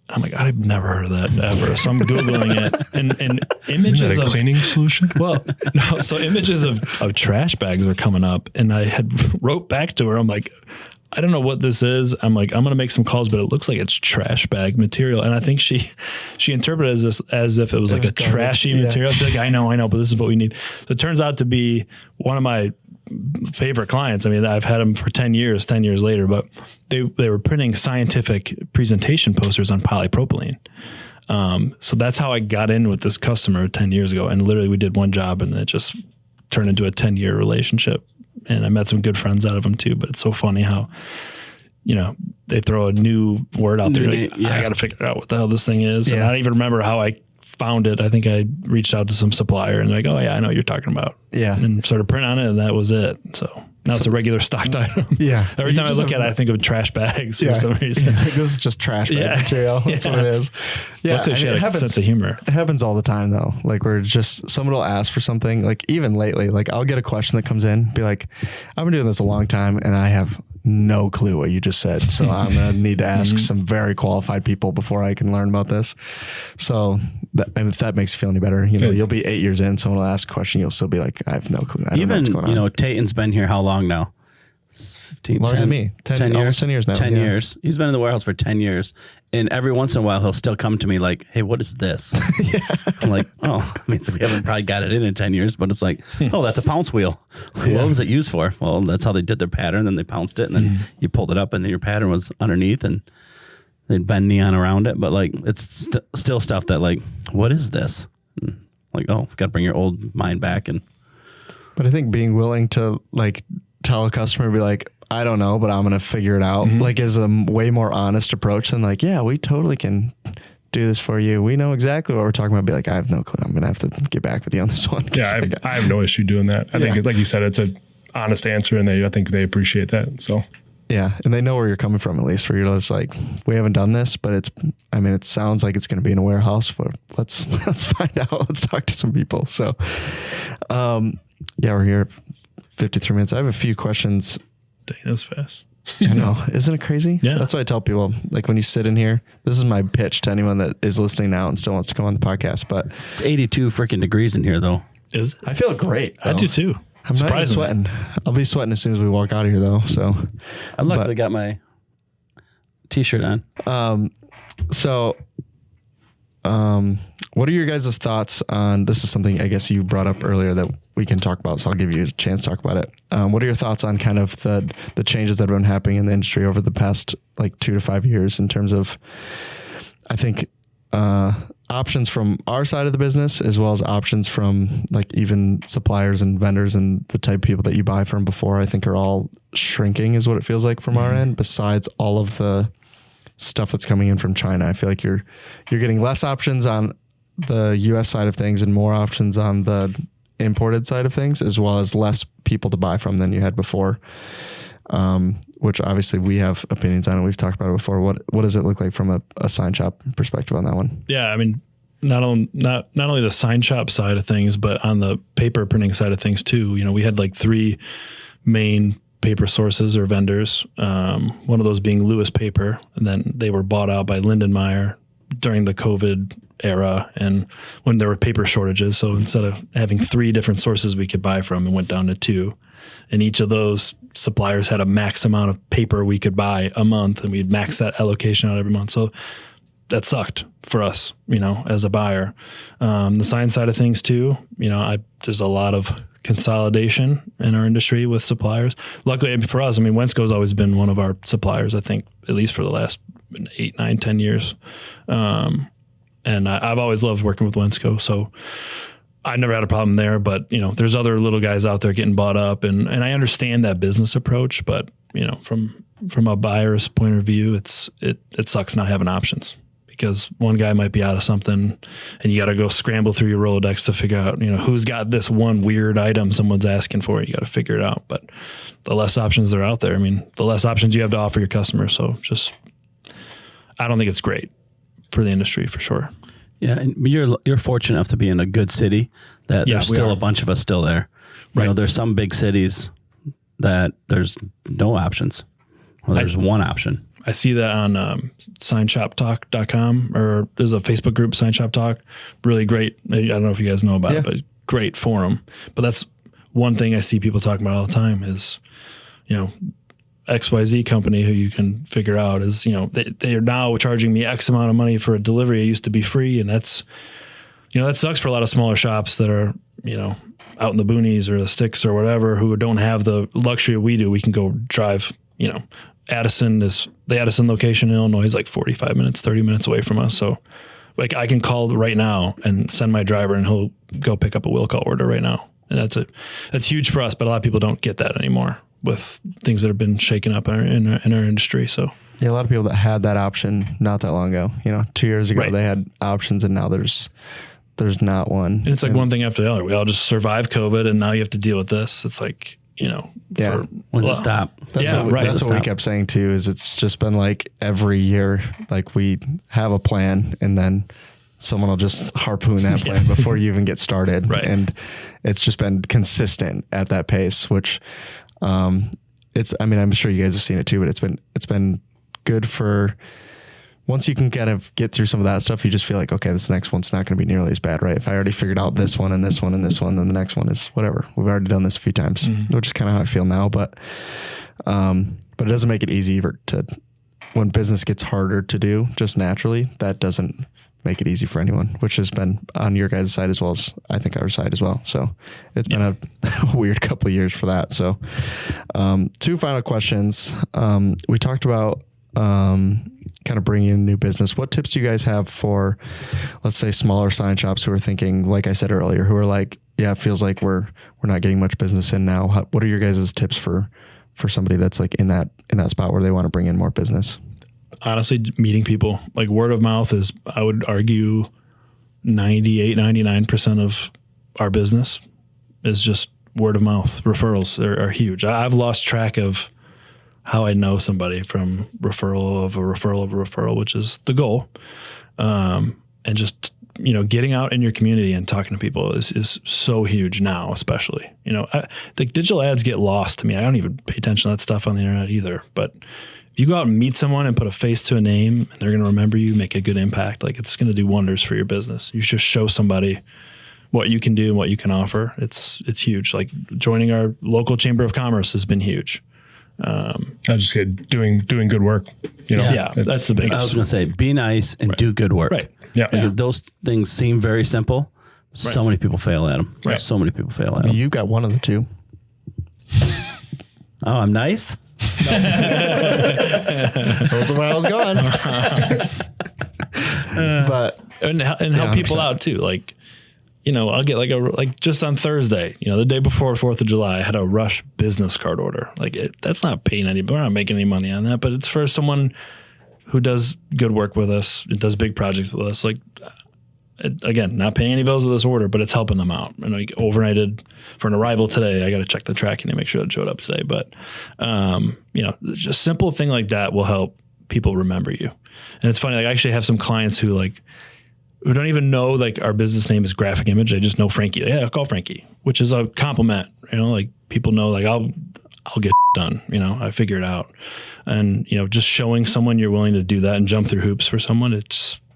I'm like, I've never heard of that ever. So I'm Googling it and images Isn't that a cleaning solution? Well, no. So images of trash bags are coming up and I had wrote back to her. I'm like, I don't know what this is. I'm like, I'm going to make some calls, but it looks like it's trash bag material. And I think she interpreted this as if it was like a trashy material. She's like, I know, but this is what we need. So it turns out to be one of my favorite clients. I mean, I've had them for 10 years later, but they were printing scientific presentation posters on polypropylene. So that's how I got in with this customer 10 years ago. And literally we did one job and it just turned into a 10-year relationship. And I met some good friends out of them too, but it's so funny how, you know, they throw a new word out there. Like, I got to figure out what the hell this thing is. And I don't even remember how I found it. I think I reached out to some supplier and they're like, oh yeah, I know what you're talking about. Yeah. And started print on it and that was it. So now it's a regular stocked item. Yeah. Every time I look at it, I think of trash bags for some reason. This is just trash bag material. That's what it is. Yeah. Luckily she had a sense of humor. It happens all the time though. Like we're just, someone will ask for something, like even lately, like I'll get a question that comes in, be like, I've been doing this a long time and I have no clue what you just said. So I'm going to need to ask some very qualified people before I can learn about this. So if that makes you feel any better, you know, you'll be 8 years in, someone will ask a question, you'll still be like, I have no clue. I don't know what's going on. You know, Tayton's been here how long now? 15, longer than me. 10 years. Almost 10 years now. 10 years. He's been in the warehouse for 10 years. And every once in a while, he'll still come to me like, hey, what is this? I'm like, oh, I mean, so we haven't probably got it in 10 years, but it's like, oh, that's a pounce wheel. What was it used for? Well, that's how they did their pattern. Then they pounced it and then you pulled it up and then your pattern was underneath and they'd bend neon around it. But like, it's still stuff that like, what is this? And like, oh, got to bring your old mind back. But I think being willing to like tell a customer, be like, I don't know, but I'm going to figure it out. Like is a way more honest approach than like, yeah, we totally can do this for you. We know exactly what we're talking about. Be like, I have no clue. I'm going to have to get back with you on this one. Yeah, I have no issue doing that. I think, like you said, it's an honest answer and I think they appreciate that. So yeah. And they know where you're coming from, at least where you're just like, we haven't done this, but it sounds like it's going to be in a warehouse, but let's find out. Let's talk to some people. So, yeah, we're here 53 minutes. I have a few questions. Dang, that was fast. I know. Isn't it crazy? Yeah. That's what I tell people. Like when you sit in here, this is my pitch to anyone that is listening now and still wants to come on the podcast. But it's 82 freaking degrees in here though. Is it? I feel great. I do too. I'm not even sweating. I'll be sweating as soon as we walk out of here though. So I luckily got my t-shirt on. What are your guys' thoughts on, this is something I guess you brought up earlier that we can talk about, so I'll give you a chance to talk about it. What are your thoughts on kind of the changes that have been happening in the industry over the past like 2 to 5 years in terms of, I think, options from our side of the business, as well as options from like even suppliers and vendors and the type of people that you buy from before, I think are all shrinking is what it feels like from our end, besides all of the stuff that's coming in from China. I feel like you're getting less options on the US side of things and more options on the imported side of things, as well as less people to buy from than you had before. Which obviously we have opinions on it. We've talked about it before. What does it look like from a sign shop perspective on that one? Yeah, I mean, not only the sign shop side of things, but on the paper printing side of things too. You know, we had like 3 main paper sources or vendors. One of those being Lewis Paper, and then they were bought out by Lindenmeyer during the COVID era and when there were paper shortages. So instead of having 3 different sources we could buy from, it went down to 2. And each of those suppliers had a max amount of paper we could buy a month, and we'd max that allocation out every month. So that sucked for us, you know, as a buyer. The sign side of things too, you know, there's a lot of consolidation in our industry with suppliers. Luckily for us, I mean, Wensco's always been one of our suppliers, I think, at least for the last 8, 9, 10 years. And I've always loved working with Wensco. So I never had a problem there, but you know, there's other little guys out there getting bought up, and I understand that business approach, but you know, from a buyer's point of view, it sucks not having options, because one guy might be out of something and you got to go scramble through your Rolodex to figure out, you know, who's got this one weird item someone's asking for. You got to figure it out. But the less options that are out there, I mean, the less options you have to offer your customers. So I don't think it's great for the industry for sure. Yeah, and you're fortunate enough to be in a good city that there's still a bunch of us still there. You know, there's some big cities that there's no options. Well, there's one option. I see that on signshoptalk.com, or there's a Facebook group, Sign Shop Talk. Really great. I don't know if you guys know about it, but great forum. But that's one thing I see people talking about all the time is, you know, XYZ company who you can figure out is, you know, they are now charging me X amount of money for a delivery. It used to be free. And that's, you know, that sucks for a lot of smaller shops that are, you know, out in the boonies or the sticks or whatever, who don't have the luxury we do. We can go drive, you know, the Addison location in Illinois is like 45 minutes, 30 minutes away from us. So like I can call right now and send my driver and he'll go pick up a will call order right now. And that's huge for us, but a lot of people don't get that anymore with things that have been shaken up in our industry. So yeah, a lot of people that had that option not that long ago, you know, 2 years ago, they had options, and now there's not one. And it's like one thing after the other. We all just survived COVID, and now you have to deal with this. It's like, you know, when's it stop? That's what we kept saying too, is it's just been like every year, like we have a plan and then someone will just harpoon that plan before you even get started. Right. And it's just been consistent at that pace, which, I'm sure you guys have seen it too, but it's been good for once you can kind of get through some of that stuff, you just feel like, okay, this next one's not going to be nearly as bad, right? If I already figured out this one and this one and this one, then the next one is whatever. We've already done this a few times, which is kind of how I feel now, but it doesn't make it easy when business gets harder to do just naturally, that doesn't make it easy for anyone, which has been on your guys' side as well as I think our side as well. So it's been a weird couple of years for that. So 2 final questions. We talked about kind of bringing in new business. What tips do you guys have for, let's say, smaller sign shops who are thinking, like I said earlier, who are like, yeah, it feels like we're not getting much business in now. What are your guys' tips for somebody that's like in that spot where they want to bring in more business? Honestly, meeting people. Like word of mouth is, I would argue, 98, 99% of our business is just word of mouth. Referrals are huge. I've lost track of how I know somebody from referral of a referral, which is the goal. And just, you know, getting out in your community and talking to people is so huge now, especially, you know, the digital ads get lost to me. I don't even pay attention to that stuff on the internet either, but if you go out and meet someone and put a face to a name and they're going to remember you, make a good impact, like it's going to do wonders for your business. You just show somebody what you can do and what you can offer. It's huge. Like joining our local chamber of commerce has been huge. I just get doing good work. You know, that's the biggest. I was going to say, be nice and do good work. Right. Yeah. Like those things seem very simple. So many people fail at them. Right. So many people fail at them. You got one of the 2. Oh, I'm nice. Those are where I was going. But and help people out too. Like, you know, I'll get like just on Thursday, you know, the day before 4th of July, I had a rush business card order. Like that's not paying anybody. We're not making any money on that, but it's for someone who does good work with us, it does big projects with us. Like, again, not paying any bills with this order, but it's helping them out. And like overnighted for an arrival today, I got to check the tracking to make sure it showed up today. But, just simple thing like that will help people remember you. And it's funny, like I actually have some clients who don't even know like our business name is Graphic Image. They just know Frankie. Yeah, I'll call Frankie, which is a compliment. Like people know like I'll get done. I figure it out. And just showing someone you're willing to do that and jump through hoops for someone,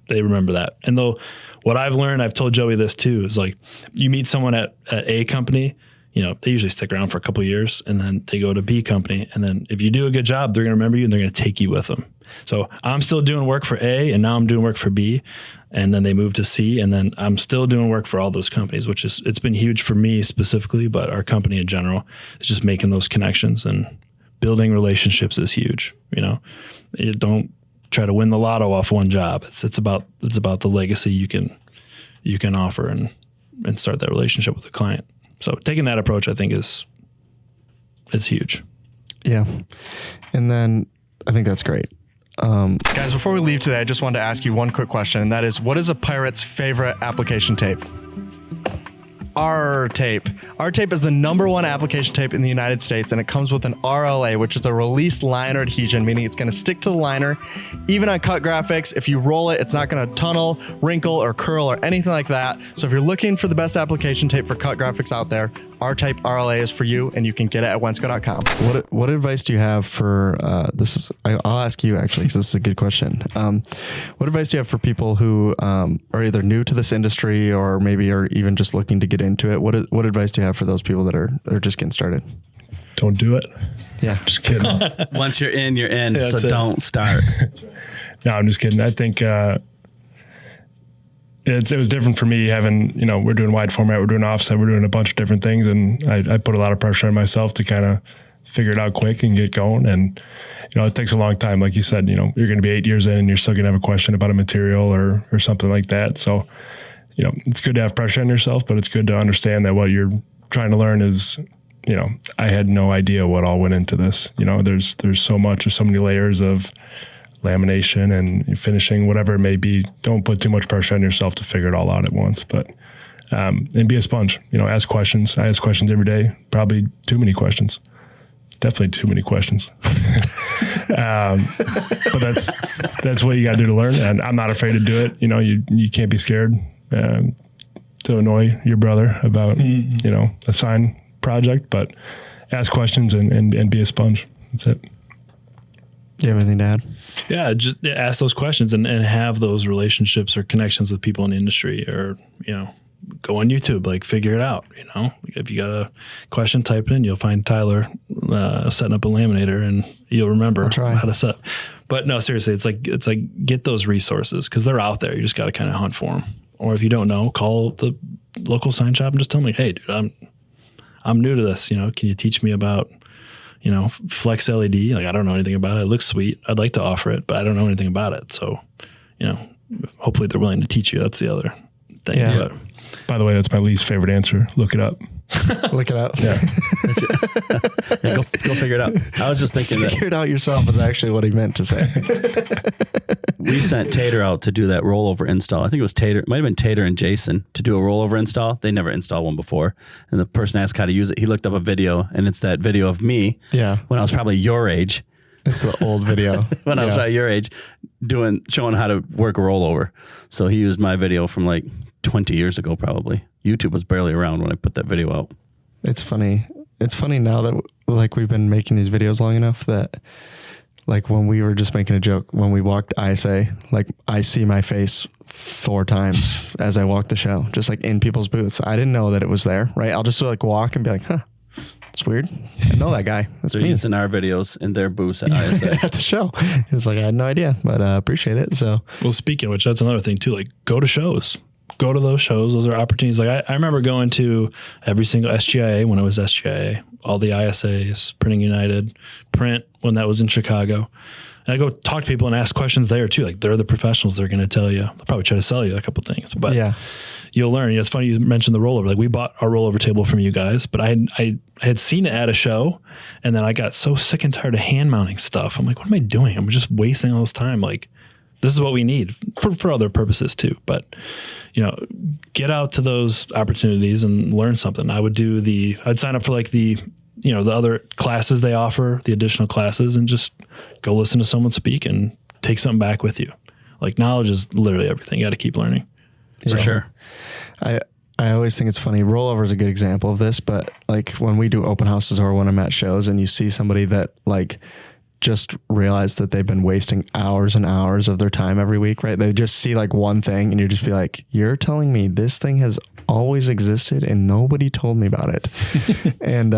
they remember that. And though what I've learned, I've told Joey this too, is like you meet someone at A company, they usually stick around for a couple of years and then they go to B company. And then if you do a good job, they're going to remember you and they're going to take you with them. So I'm still doing work for A and now I'm doing work for B. And then they move to C, and then I'm still doing work for all those companies, it's been huge for me specifically, but our company in general is just making those connections, and building relationships is huge. You don't try to win the lotto off one job. It's about the legacy you can offer and start that relationship with the client. So taking that approach, I think is huge. Yeah. And then I think that's great. Guys, before we leave today, I just wanted to ask you one quick question, and that is, what is a pirate's favorite application tape? R tape. R tape is the #1 application tape in the United States, and it comes with an RLA, which is a release liner adhesion, meaning it's going to stick to the liner. Even on cut graphics, if you roll it, it's not going to tunnel, wrinkle, or curl, or anything like that. So if you're looking for the best application tape for cut graphics out there, R tape RLA is for you, and you can get it at wensco.com. What advice do you have for I'll ask you actually, because this is a good question. What advice do you have for people who are either new to this industry or maybe are even just looking to get into it? What advice do you have for those people that are just getting started? Don't do it. Yeah, just kidding. Once you're in, you're in. Yeah, so don't start. No, I'm just kidding. I think it was different for me having, we're doing wide format, we're doing offset, we're doing a bunch of different things. And I put a lot of pressure on myself to kind of figure it out quick and get going. And, it takes a long time. Like you said, you're going to be 8 years in and you're still going to have a question about a material or something like that. So, it's good to have pressure on yourself, but it's good to understand that what you're trying to learn is, I had no idea what all went into this. There's so much, there's so many layers of lamination and finishing, whatever it may be. Don't put too much pressure on yourself to figure it all out at once, but and be a sponge. Ask questions. I ask questions every day. Probably too many questions. Definitely too many questions. But that's what you got to do to learn. And I'm not afraid to do it. You can't be scared to annoy your brother about a sign project, but ask questions and be a sponge. That's it. Do you have anything to add? Yeah, just ask those questions and have those relationships or connections with people in the industry, or, go on YouTube, like figure it out. If you got a question, type it in, you'll find Tyler setting up a laminator and you'll remember how to set up. But no, seriously, it's like get those resources because they're out there. You just got to kind of hunt for them. Or if you don't know, call the local sign shop and just tell them, like, hey, dude, I'm new to this. Can you teach me about Flex LED? Like, I don't know anything about it. It looks sweet. I'd like to offer it, but I don't know anything about it. So, hopefully they're willing to teach you. That's the other thing. Yeah. But, by the way, that's my least favorite answer. Look it up. Look it up. Yeah. Yeah, go figure it out. I was just thinking figure it out yourself is actually what he meant to say. We sent Tater out to do that rollover install. I think it was Tater. It might have been Tater and Jason to do a rollover install. They never installed one before. And the person asked how to use it. He looked up a video, and it's that video of me when I was probably your age. It's the old video. When I was at your age, showing how to work a rollover. So he used my video from like 20 years ago, probably. YouTube was barely around when I put that video out. It's funny. It's funny now that like we've been making these videos long enough that like when we were just making a joke, when we walked ISA, like I see my face 4 times as I walk the show, just like in people's booths. I didn't know that it was there, right? I'll just like walk and be like, huh, it's weird. I know that guy. That's They're me. using our videos in their booths at ISA. At the show. It was like, I had no idea, but appreciate it. So, well, speaking of which, that's another thing too, like go to shows. Go to those shows. Those are opportunities. Like I remember going to every single SGIA when I was SGIA, all the ISAs, Printing United, Print when that was in Chicago. And I go talk to people and ask questions there too. Like they're the professionals. They're going to tell you, they'll probably try to sell you a couple things, but you'll learn. It's funny you mentioned the rollover. Like we bought our rollover table from you guys, but I had seen it at a show, and then I got so sick and tired of hand mounting stuff. I'm like, what am I doing? I'm just wasting all this time. Like this is what we need for other purposes too. But get out to those opportunities and learn something. I'd sign up for like the other classes they offer, the additional classes, and just go listen to someone speak and take something back with you. Like knowledge is literally everything. You got to keep learning. For sure. I always think it's funny. Rollover is a good example of this, but like when we do open houses or when I'm at shows and you see somebody that like just realized that they've been wasting hours and hours of their time every week, right? They just see like one thing and you just be like, you're telling me this thing has always existed and nobody told me about it. And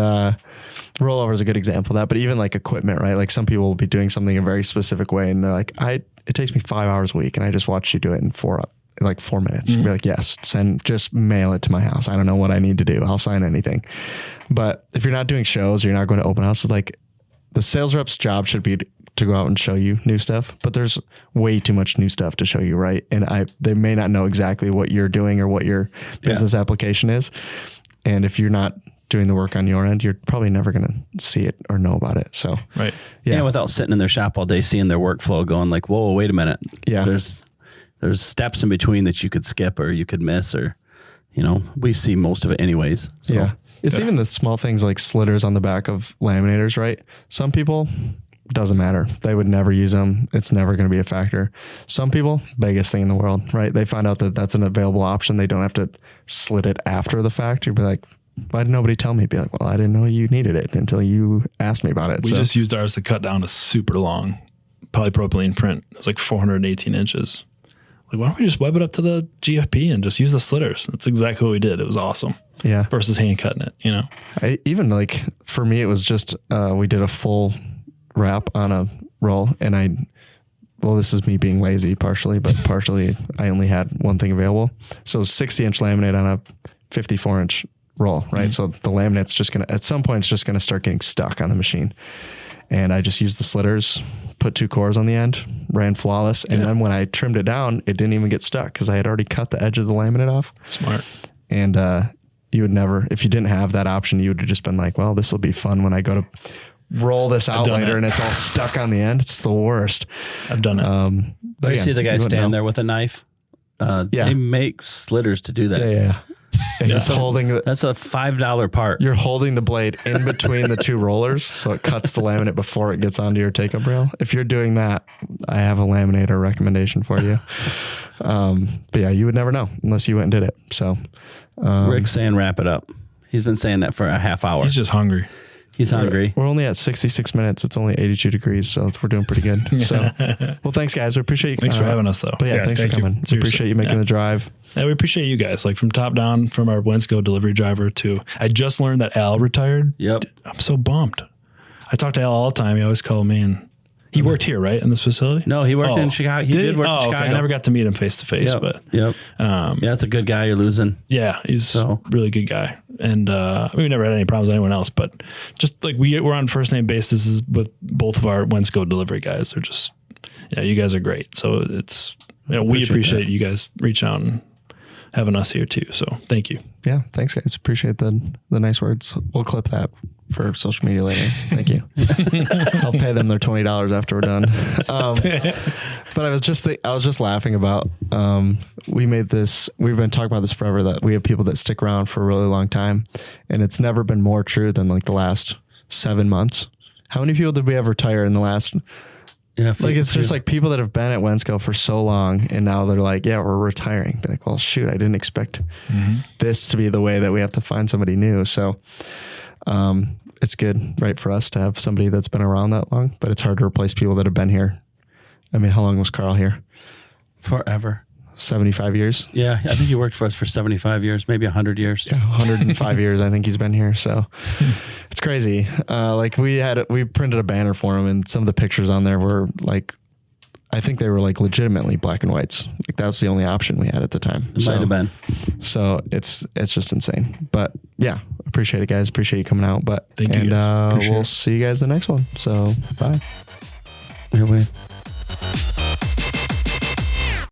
rollover is a good example of that, but even like equipment, right? Like some people will be doing something a very specific way and they're like, it takes me 5 hours a week and I just watched you do it in 4 minutes. You'd be like, yes, just mail it to my house. I don't know what I need to do. I'll sign anything. But if you're not doing shows or you're not going to open houses, like the sales rep's job should be to go out and show you new stuff, but there's way too much new stuff to show you, right? And they may not know exactly what you're doing or what your business application is. And if you're not doing the work on your end, you're probably never going to see it or know about it. So, right. Yeah. Without sitting in their shop all day, seeing their workflow going like, whoa, wait a minute. Yeah. There's steps in between that you could skip or you could miss, or, we see most of it anyways. So. Yeah. It's even the small things like slitters on the back of laminators, right? Some people, doesn't matter. They would never use them. It's never going to be a factor. Some people, biggest thing in the world, right? They find out that that's an available option. They don't have to slit it after the fact. You'd be like, why did nobody tell me? Be like, well, I didn't know you needed it until you asked me about it. We just used ours to cut down a super long polypropylene print. It was like 418 inches. Like, why don't we just web it up to the GFP and just use the slitters? That's exactly what we did. It was awesome. Yeah. Versus hand cutting it, even like for me, it was just, we did a full wrap on a roll and this is me being lazy partially, but partially I only had one thing available. So 60-inch laminate on a 54-inch roll, right? Mm-hmm. So the laminate's just at some point, it's just going to start getting stuck on the machine. And I just used the slitters, put 2 cores on the end, ran flawless. And then when I trimmed it down, it didn't even get stuck because I had already cut the edge of the laminate off. Smart. And you would never, if you didn't have that option, you would have just been like, well, this will be fun when I go to roll this out later and it's all stuck on the end. It's the worst. I've done it. But you see the guy stand there with a knife. They make slitters to do that. Yeah. He's holding that's a $5 part. You're holding the blade in between the 2 rollers, so it cuts the laminate before it gets onto your take-up rail. If you're doing that, I have a laminator recommendation for you. But yeah, you would never know unless you went and did it. So Rick's saying wrap it up. He's been saying that for a half hour. He's just hungry. He's hungry. We're only at 66 minutes. It's only 82 degrees, so we're doing pretty good. So, well, thanks, guys. We appreciate you. Thanks for having us, though. But thanks for coming. We appreciate you making the drive. Yeah, we appreciate you guys. Like from top down, from our Wensco delivery driver to, I just learned that Al retired. Yep. I'm so bummed. I talk to Al all the time. He always called me, and he worked here, right, in this facility? No, he worked in Chicago. He did work in Chicago. Okay. I never got to meet him face to face, but it's a good guy you're losing. Yeah, he's a really good guy, and we never had any problems with anyone else. But just like we're on first name basis with both of our Wensco delivery guys. They're just, you guys are great. So it's we appreciate you guys reaching out and having us here too. So thank you. Yeah, thanks, guys. Appreciate the nice words. We'll clip that for social media later. Thank you. I'll pay them their $20 after we're done. But I was just laughing about, we've been talking about this forever, that we have people that stick around for a really long time, and it's never been more true than like the last 7 months. How many people did we have retire in the last? Yeah, like it's just like people that have been at Wensco for so long, and now they're like, yeah, we're retiring. Be like, well, shoot, I didn't expect this to be the way that we have to find somebody new. So, it's good, right, for us to have somebody that's been around that long, but it's hard to replace people that have been here. I mean, how long was Carl here? Forever. 75 years? Yeah, I think he worked for us for 75 years, maybe 100 years. Yeah, 105 years I think he's been here. So it's crazy. Like we printed a banner for him, and some of the pictures on there were like, I think they were like legitimately black and whites. Like that's the only option we had at the time. It might have been. So it's just insane. But yeah, appreciate it, guys. Appreciate you coming out. But Thank you. We'll see you guys the next one. So bye. You're weird.